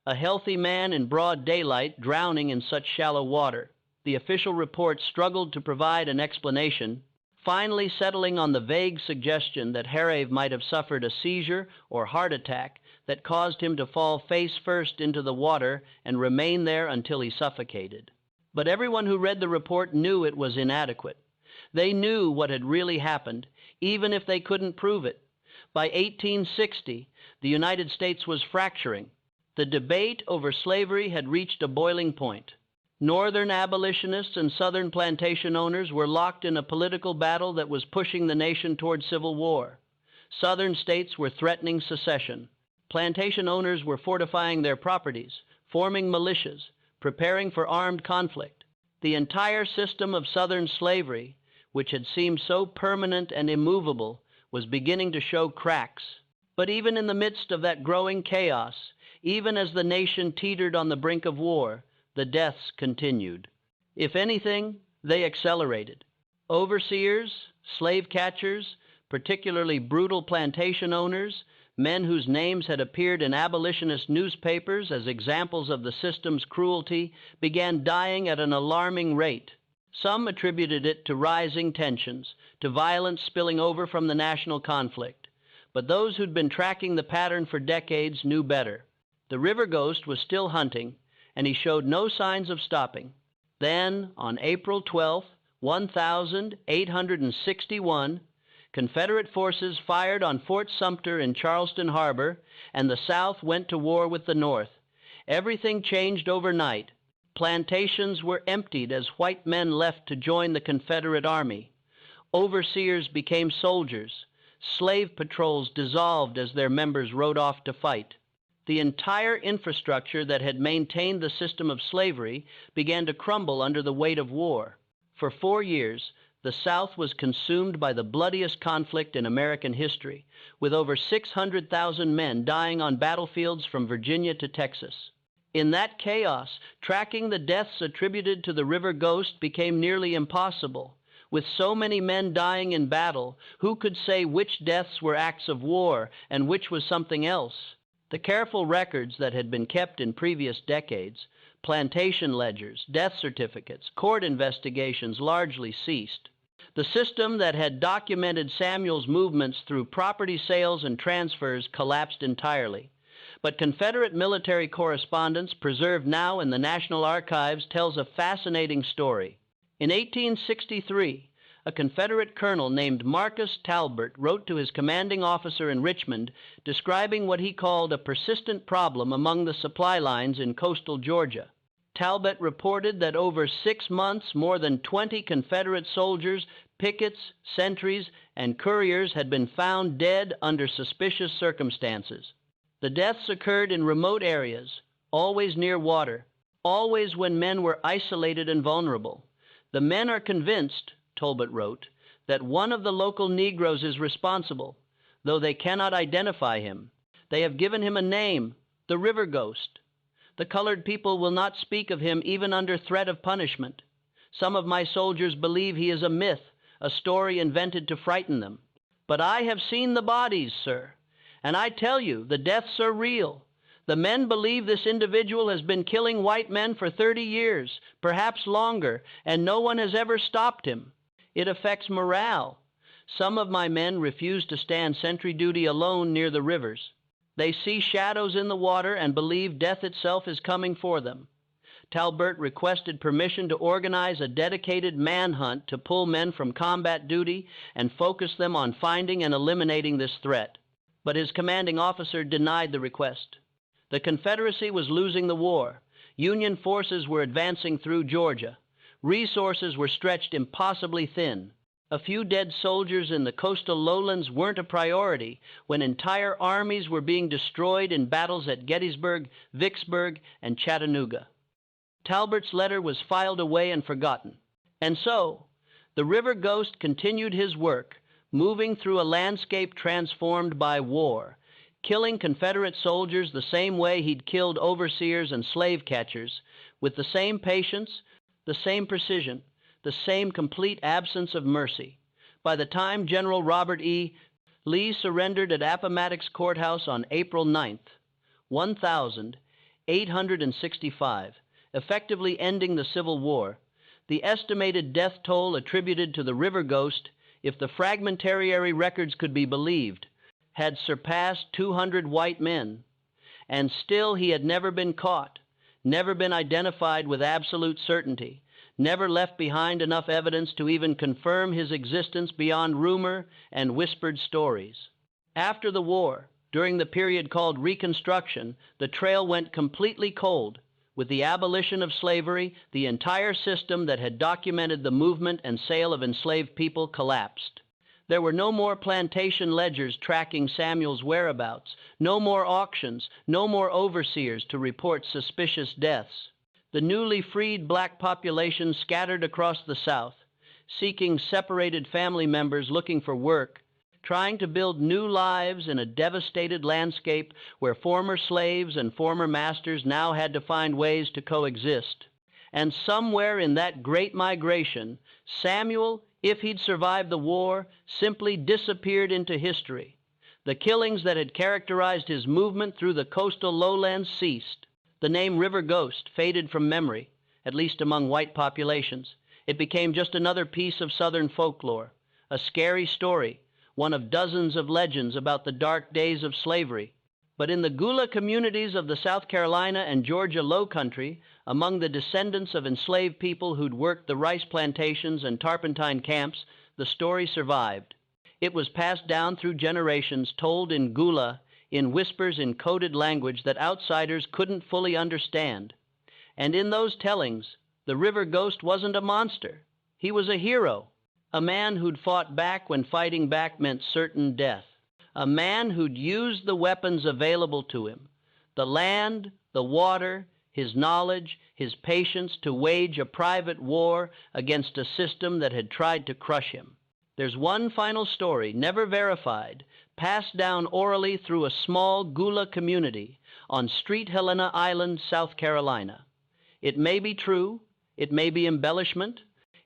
A healthy man in broad daylight drowning in such shallow water. The official report struggled to provide an explanation, finally settling on the vague suggestion that Hargrave might have suffered a seizure or heart attack that caused him to fall face first into the water and remain there until he suffocated. But everyone who read the report knew it was inadequate. They knew what had really happened, even if they couldn't prove it. By 1860, the United States was fracturing. The debate over slavery had reached a boiling point. Northern abolitionists and Southern plantation owners were locked in a political battle that was pushing the nation toward civil war. Southern states were threatening secession. Plantation owners were fortifying their properties, forming militias, preparing for armed conflict. The entire system of Southern slavery, which had seemed so permanent and immovable, was beginning to show cracks. But even in the midst of that growing chaos, even as the nation teetered on the brink of war, the deaths continued. If anything, they accelerated. Overseers, slave catchers, particularly brutal plantation owners, men whose names had appeared in abolitionist newspapers as examples of the system's cruelty, began dying at an alarming rate. Some attributed it to rising tensions, to violence spilling over from the national conflict. But those who'd been tracking the pattern for decades knew better. The river ghost was still hunting, and he showed no signs of stopping. Then, on April 12, 1861, Confederate forces fired on Fort Sumter in Charleston Harbor, and the South went to war with the North. Everything changed overnight. Plantations were emptied as white men left to join the Confederate Army. Overseers became soldiers. Slave patrols dissolved as their members rode off to fight. The entire infrastructure that had maintained the system of slavery began to crumble under the weight of war. For 4 years, the South was consumed by the bloodiest conflict in American history, with over 600,000 men dying on battlefields from Virginia to Texas. In that chaos, tracking the deaths attributed to the River Ghost became nearly impossible. With so many men dying in battle, who could say which deaths were acts of war and which was something else? The careful records that had been kept in previous decades, plantation ledgers, death certificates, court investigations largely ceased. The system that had documented Samuel's movements through property sales and transfers collapsed entirely. But Confederate military correspondence preserved now in the National Archives tells a fascinating story. In 1863, a Confederate colonel named Marcus Talbot wrote to his commanding officer in Richmond describing what he called a persistent problem among the supply lines in coastal Georgia. Talbot reported that over 6 months, more than 20 Confederate soldiers, pickets, sentries, and couriers had been found dead under suspicious circumstances. The deaths occurred in remote areas, always near water, always when men were isolated and vulnerable. The men are convinced, Talbot wrote, that one of the local Negroes is responsible, though they cannot identify him. They have given him a name, the River Ghost. The colored people will not speak of him even under threat of punishment. Some of my soldiers believe he is a myth, a story invented to frighten them. But I have seen the bodies, sir, and I tell you, the deaths are real. The men believe this individual has been killing white men for 30 years, perhaps longer, and no one has ever stopped him. It affects morale. Some of my men refuse to stand sentry duty alone near the rivers. They see shadows in the water and believe death itself is coming for them. Talbot requested permission to organize a dedicated manhunt to pull men from combat duty and focus them on finding and eliminating this threat. But his commanding officer denied the request. The Confederacy was losing the war. Union forces were advancing through Georgia. Resources were stretched impossibly thin. A few dead soldiers in the coastal lowlands weren't a priority when entire armies were being destroyed in battles at Gettysburg, Vicksburg, and Chattanooga. Talbot's letter was filed away and forgotten. And so, the River Ghost continued his work, moving through a landscape transformed by war, killing Confederate soldiers the same way he'd killed overseers and slave catchers, with the same patience, the same precision, the same complete absence of mercy. By the time General Robert E. Lee surrendered at Appomattox Courthouse on April 9th, 1865, effectively ending the Civil War, the estimated death toll attributed to the River Ghost, if the fragmentary records could be believed, had surpassed 200 white men. And still he had never been caught, never been identified with absolute certainty, never left behind enough evidence to even confirm his existence beyond rumor and whispered stories. After the war, during the period called Reconstruction, the trail went completely cold. With the abolition of slavery, the entire system that had documented the movement and sale of enslaved people collapsed. There were no more plantation ledgers tracking Samuel's whereabouts, no more auctions, no more overseers to report suspicious deaths. The newly freed black population scattered across the South, seeking separated family members looking for work, trying to build new lives in a devastated landscape where former slaves and former masters now had to find ways to coexist. And somewhere in that great migration, Samuel, if he'd survived the war, simply disappeared into history. The killings that had characterized his movement through the coastal lowlands ceased. The name River Ghost faded from memory, at least among white populations. It became just another piece of Southern folklore, a scary story, one of dozens of legends about the dark days of slavery. But in the Gula communities of the South Carolina and Georgia Low Country, among the descendants of enslaved people who'd worked the rice plantations and turpentine camps, the story survived. It was passed down through generations, told in Gula, in whispers in coded language that outsiders couldn't fully understand. And in those tellings, the river ghost wasn't a monster. He was a hero, a man who'd fought back when fighting back meant certain death, a man who'd used the weapons available to him, the land, the water, his knowledge, his patience to wage a private war against a system that had tried to crush him. There's one final story, never verified, passed down orally through a small Gula community on Street Helena Island, South Carolina. It may be true, it may be embellishment,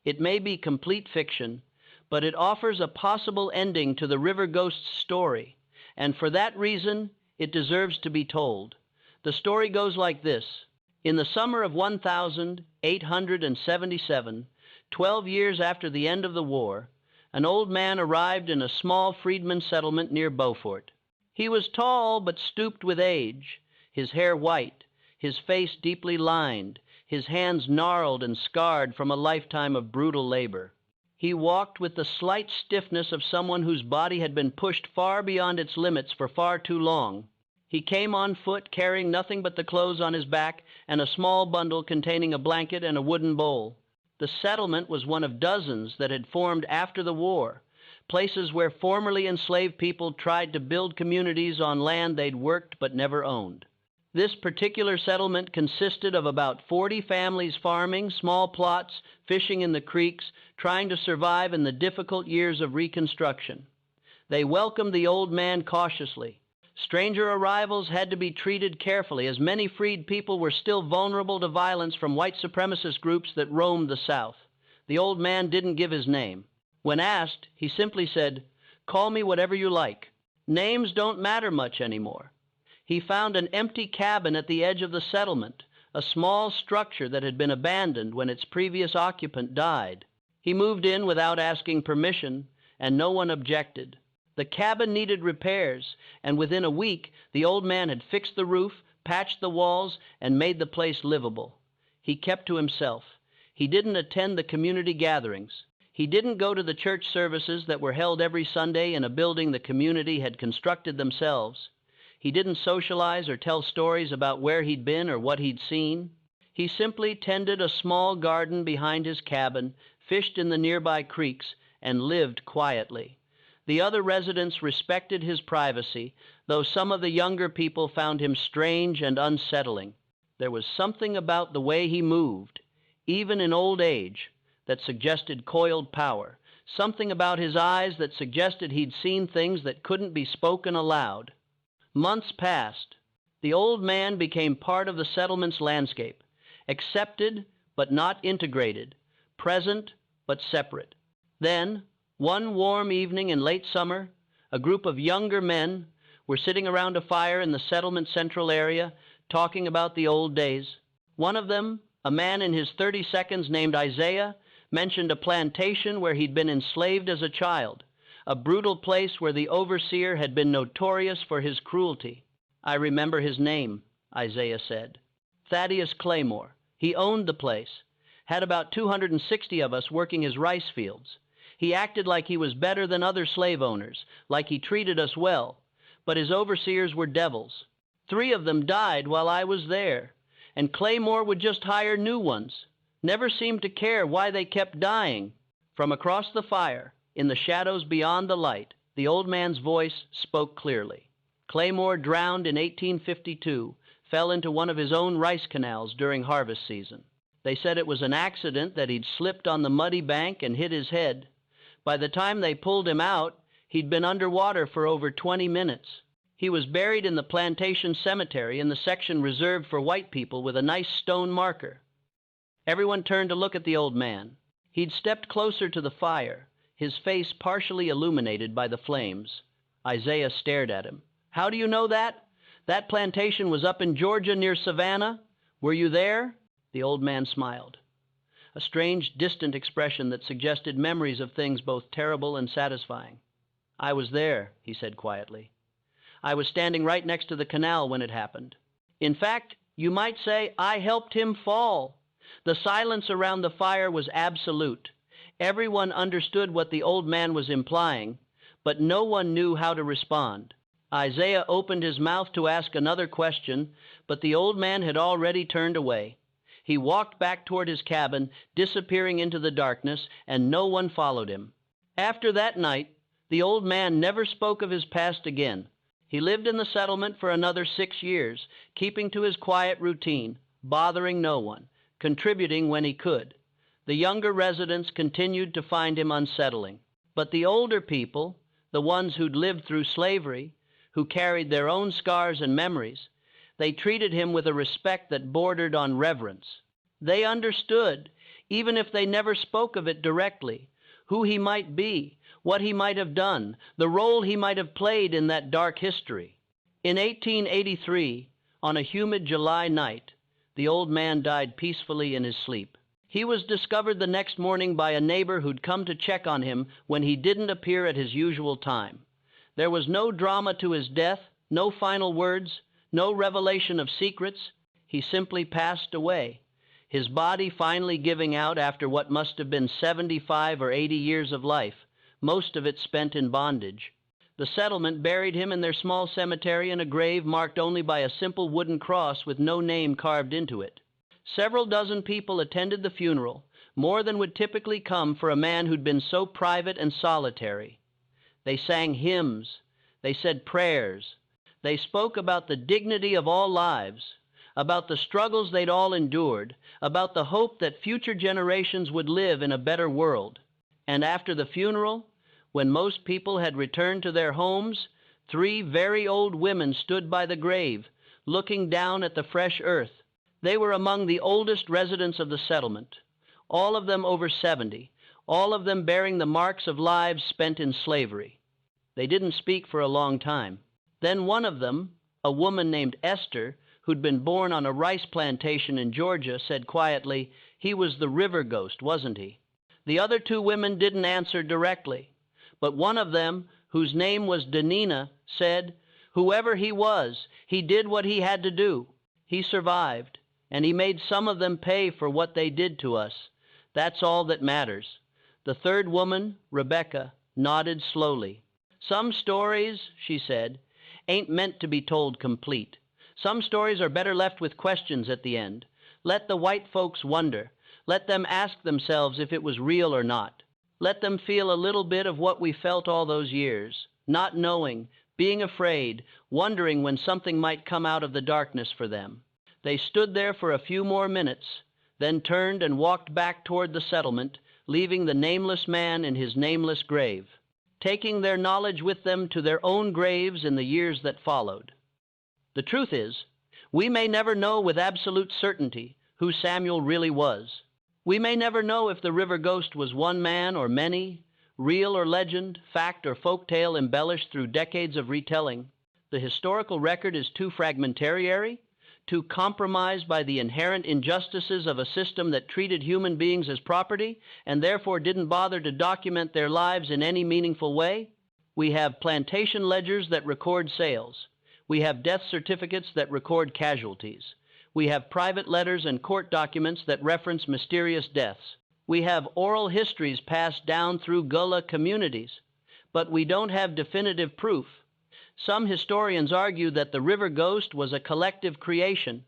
it may be complete fiction, but it offers a possible ending to the river ghost's story, and for that reason, it deserves to be told. The story goes like this. In the summer of 1877, 12 years after the end of the war, an old man arrived in a small freedman settlement near Beaufort. He was tall but stooped with age, his hair white, his face deeply lined, his hands gnarled and scarred from a lifetime of brutal labor. He walked with the slight stiffness of someone whose body had been pushed far beyond its limits for far too long. He came on foot carrying nothing but the clothes on his back and a small bundle containing a blanket and a wooden bowl. The settlement was one of dozens that had formed after the war, places where formerly enslaved people tried to build communities on land they'd worked but never owned. This particular settlement consisted of about 40 families farming, small plots, fishing in the creeks, trying to survive in the difficult years of Reconstruction. They welcomed the old man cautiously. Stranger arrivals had to be treated carefully, as many freed people were still vulnerable to violence from white supremacist groups that roamed the South. The old man didn't give his name. When asked, he simply said, "Call me whatever you like. Names don't matter much anymore." He found an empty cabin at the edge of the settlement, a small structure that had been abandoned when its previous occupant died. He moved in without asking permission, and no one objected. The cabin needed repairs, and within a week, the old man had fixed the roof, patched the walls, and made the place livable. He kept to himself. He didn't attend the community gatherings. He didn't go to the church services that were held every Sunday in a building the community had constructed themselves. He didn't socialize or tell stories about where he'd been or what he'd seen. He simply tended a small garden behind his cabin, fished in the nearby creeks, and lived quietly. The other residents respected his privacy, though some of the younger people found him strange and unsettling. There was something about the way he moved, even in old age, that suggested coiled power, something about his eyes that suggested he'd seen things that couldn't be spoken aloud. Months passed. The old man became part of the settlement's landscape, accepted but not integrated, present but separate. Then, one warm evening in late summer, a group of younger men were sitting around a fire in the settlement central area, talking about the old days. One of them, a man in his 30 named Isaiah, mentioned a plantation where he'd been enslaved as a child, a brutal place where the overseer had been notorious for his cruelty. "I remember his name," Isaiah said. Thaddeus Claymore. He owned the place, had about 260 of us working his rice fields. He acted like he was better than other slave owners, like he treated us well, but his overseers were devils. 3 of them died while I was there, and Claymore would just hire new ones, never seemed to care why they kept dying. From across the fire, in the shadows beyond the light, the old man's voice spoke clearly. Claymore drowned in 1852, fell into one of his own rice canals during harvest season. They said it was an accident, that he'd slipped on the muddy bank and hit his head. By the time they pulled him out, he'd been underwater for over 20 minutes. He was buried in the Plantation cemetery in the section reserved for white people with a nice stone marker. Everyone turned to look at the old man. He'd stepped closer to the fire, his face partially illuminated by the flames. Isaiah stared at him. "How do you know that? That plantation was up in Georgia near Savannah. Were you there?" The old man smiled, a strange, distant expression that suggested memories of things both terrible and satisfying. "I was there," he said quietly. I was standing right next to the canal when it happened. In fact, you might say I helped him fall. The silence around the fire was absolute. Everyone understood what the old man was implying, but no one knew how to respond. Isaiah opened his mouth to ask another question, but the old man had already turned away. He walked back toward his cabin, disappearing into the darkness, and no one followed him. After that night, the old man never spoke of his past again. He lived in the settlement for another 6 years, keeping to his quiet routine, bothering no one, contributing when he could. The younger residents continued to find him unsettling. But the older people, the ones who'd lived through slavery, who carried their own scars and memories, they treated him with a respect that bordered on reverence. They understood, even if they never spoke of it directly, who he might be, what he might have done, the role he might have played in that dark history. In 1883, on a humid July night, the old man died peacefully in his sleep. He was discovered the next morning by a neighbor who'd come to check on him when he didn't appear at his usual time. There was no drama to his death, no final words, no revelation of secrets. He simply passed away, his body finally giving out after what must have been 75 or 80 years of life, most of it spent in bondage. The settlement buried him in their small cemetery in a grave marked only by a simple wooden cross with no name carved into it. Several dozen people attended the funeral, more than would typically come for a man who'd been so private and solitary. They sang hymns, they said prayers, they spoke about the dignity of all lives, about the struggles they'd all endured, about the hope that future generations would live in a better world. And after the funeral, when most people had returned to their homes, 3 very old women stood by the grave, looking down at the fresh earth. They were among the oldest residents of the settlement, all of them over 70, all of them bearing the marks of lives spent in slavery. They didn't speak for a long time. Then one of them, a woman named Esther, who'd been born on a rice plantation in Georgia, said quietly, "He was the river ghost, wasn't he?" The other 2 women didn't answer directly, but one of them, whose name was Danina, said, "Whoever he was, he did what he had to do. He survived, and he made some of them pay for what they did to us. That's all that matters." The third woman, Rebecca, nodded slowly. "Some stories," she said, "ain't meant to be told complete. Some stories are better left with questions at the end. Let the white folks wonder. Let them ask themselves if it was real or not. Let them feel a little bit of what we felt all those years, not knowing, being afraid, wondering when something might come out of the darkness for them." They stood there for a few more minutes, then turned and walked back toward the settlement, leaving the nameless man in his nameless grave, taking their knowledge with them to their own graves in the years that followed. The truth is, we may never know with absolute certainty who Samuel really was. We may never know if the river ghost was one man or many, real or legend, fact or folk tale embellished through decades of retelling. The historical record is too fragmentary, too compromised by the inherent injustices of a system that treated human beings as property and therefore didn't bother to document their lives in any meaningful way. We have plantation ledgers that record sales. We have death certificates that record casualties. We have private letters and court documents that reference mysterious deaths. We have oral histories passed down through Gullah communities, but we don't have definitive proof. Some historians argue that the river ghost was a collective creation,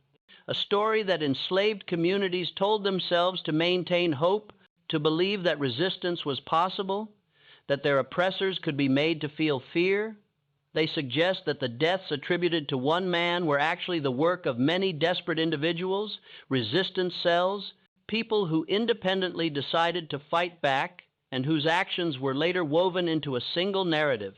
a story that enslaved communities told themselves to maintain hope, to believe that resistance was possible, that their oppressors could be made to feel fear. They suggest that the deaths attributed to one man were actually the work of many desperate individuals, resistance cells, people who independently decided to fight back and whose actions were later woven into a single narrative.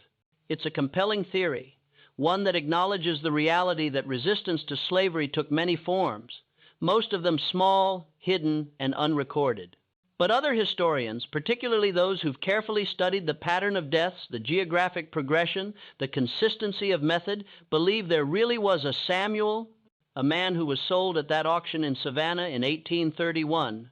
It's a compelling theory, one that acknowledges the reality that resistance to slavery took many forms, most of them small, hidden, and unrecorded. But other historians, particularly those who've carefully studied the pattern of deaths, the geographic progression, the consistency of method, believe there really was a Samuel, a man who was sold at that auction in Savannah in 1831,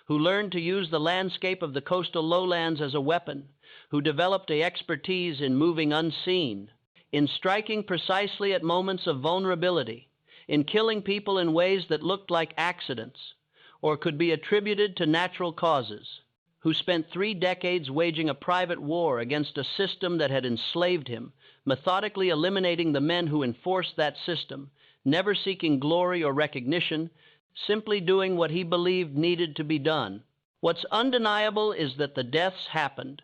who learned to use the landscape of the coastal lowlands as a weapon, who developed an expertise in moving unseen, in striking precisely at moments of vulnerability, in killing people in ways that looked like accidents or could be attributed to natural causes, who spent 3 decades waging a private war against a system that had enslaved him, methodically eliminating the men who enforced that system, never seeking glory or recognition, simply doing what he believed needed to be done. What's undeniable is that the deaths happened.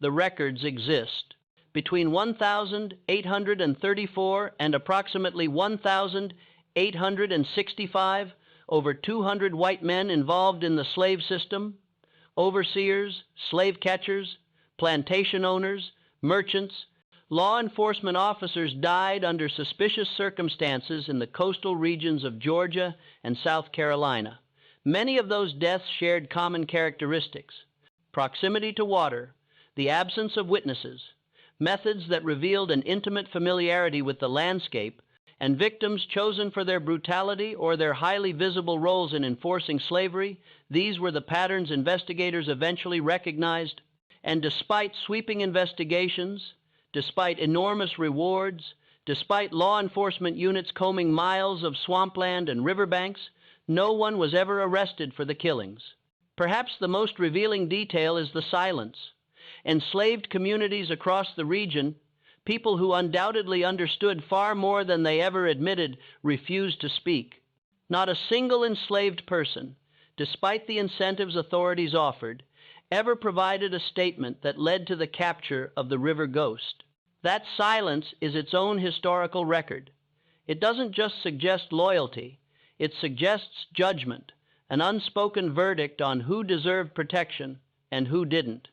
The records exist. Between 1,834 and approximately 1,865, over 200 white men involved in the slave system, overseers, slave catchers, plantation owners, merchants, law enforcement officers died under suspicious circumstances in the coastal regions of Georgia and South Carolina. Many of those deaths shared common characteristics: proximity to water, the absence of witnesses, methods that revealed an intimate familiarity with the landscape, and victims chosen for their brutality or their highly visible roles in enforcing slavery. These were the patterns investigators eventually recognized, and despite sweeping investigations, despite enormous rewards, despite law enforcement units combing miles of swampland and riverbanks, no one was ever arrested for the killings. Perhaps the most revealing detail is the silence. Enslaved communities across the region, people who undoubtedly understood far more than they ever admitted, refused to speak. Not a single enslaved person, despite the incentives authorities offered, ever provided a statement that led to the capture of the river ghost. That silence is its own historical record. It doesn't just suggest loyalty, it suggests judgment, an unspoken verdict on who deserved protection and who didn't.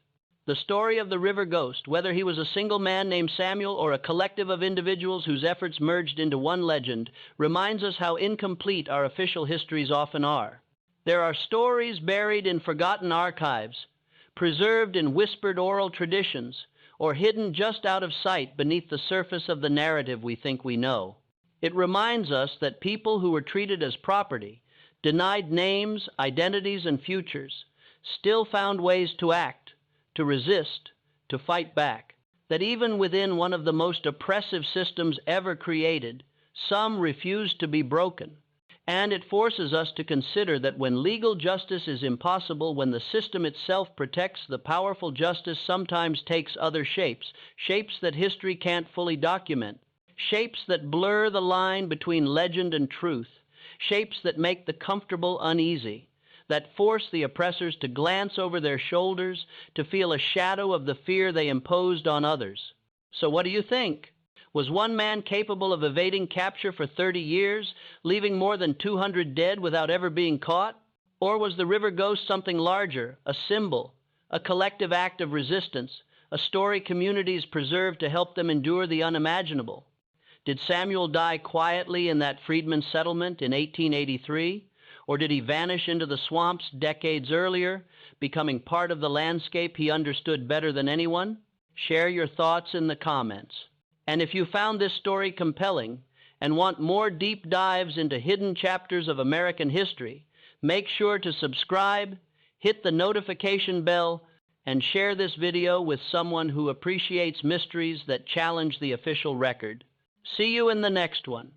The story of the river ghost, whether he was a single man named Samuel or a collective of individuals whose efforts merged into one legend, reminds us how incomplete our official histories often are. There are stories buried in forgotten archives, preserved in whispered oral traditions, or hidden just out of sight beneath the surface of the narrative we think we know. It reminds us that people who were treated as property, denied names, identities, and futures, still found ways to act, to resist, to fight back. That even within one of the most oppressive systems ever created, some refuse to be broken. And it forces us to consider that when legal justice is impossible, when the system itself protects the powerful, justice sometimes takes other shapes, shapes that history can't fully document, shapes that blur the line between legend and truth, shapes that make the comfortable uneasy, that force the oppressors to glance over their shoulders, to feel a shadow of the fear they imposed on others. So what do you think? Was one man capable of evading capture for 30 years, leaving more than 200 dead without ever being caught? Or was the river ghost something larger, a symbol, a collective act of resistance, a story communities preserved to help them endure the unimaginable? Did Samuel die quietly in that freedmen's settlement in 1883? Or did he vanish into the swamps decades earlier, becoming part of the landscape he understood better than anyone? Share your thoughts in the comments. And if you found this story compelling and want more deep dives into hidden chapters of American history, make sure to subscribe, hit the notification bell, and share this video with someone who appreciates mysteries that challenge the official record. See you in the next one.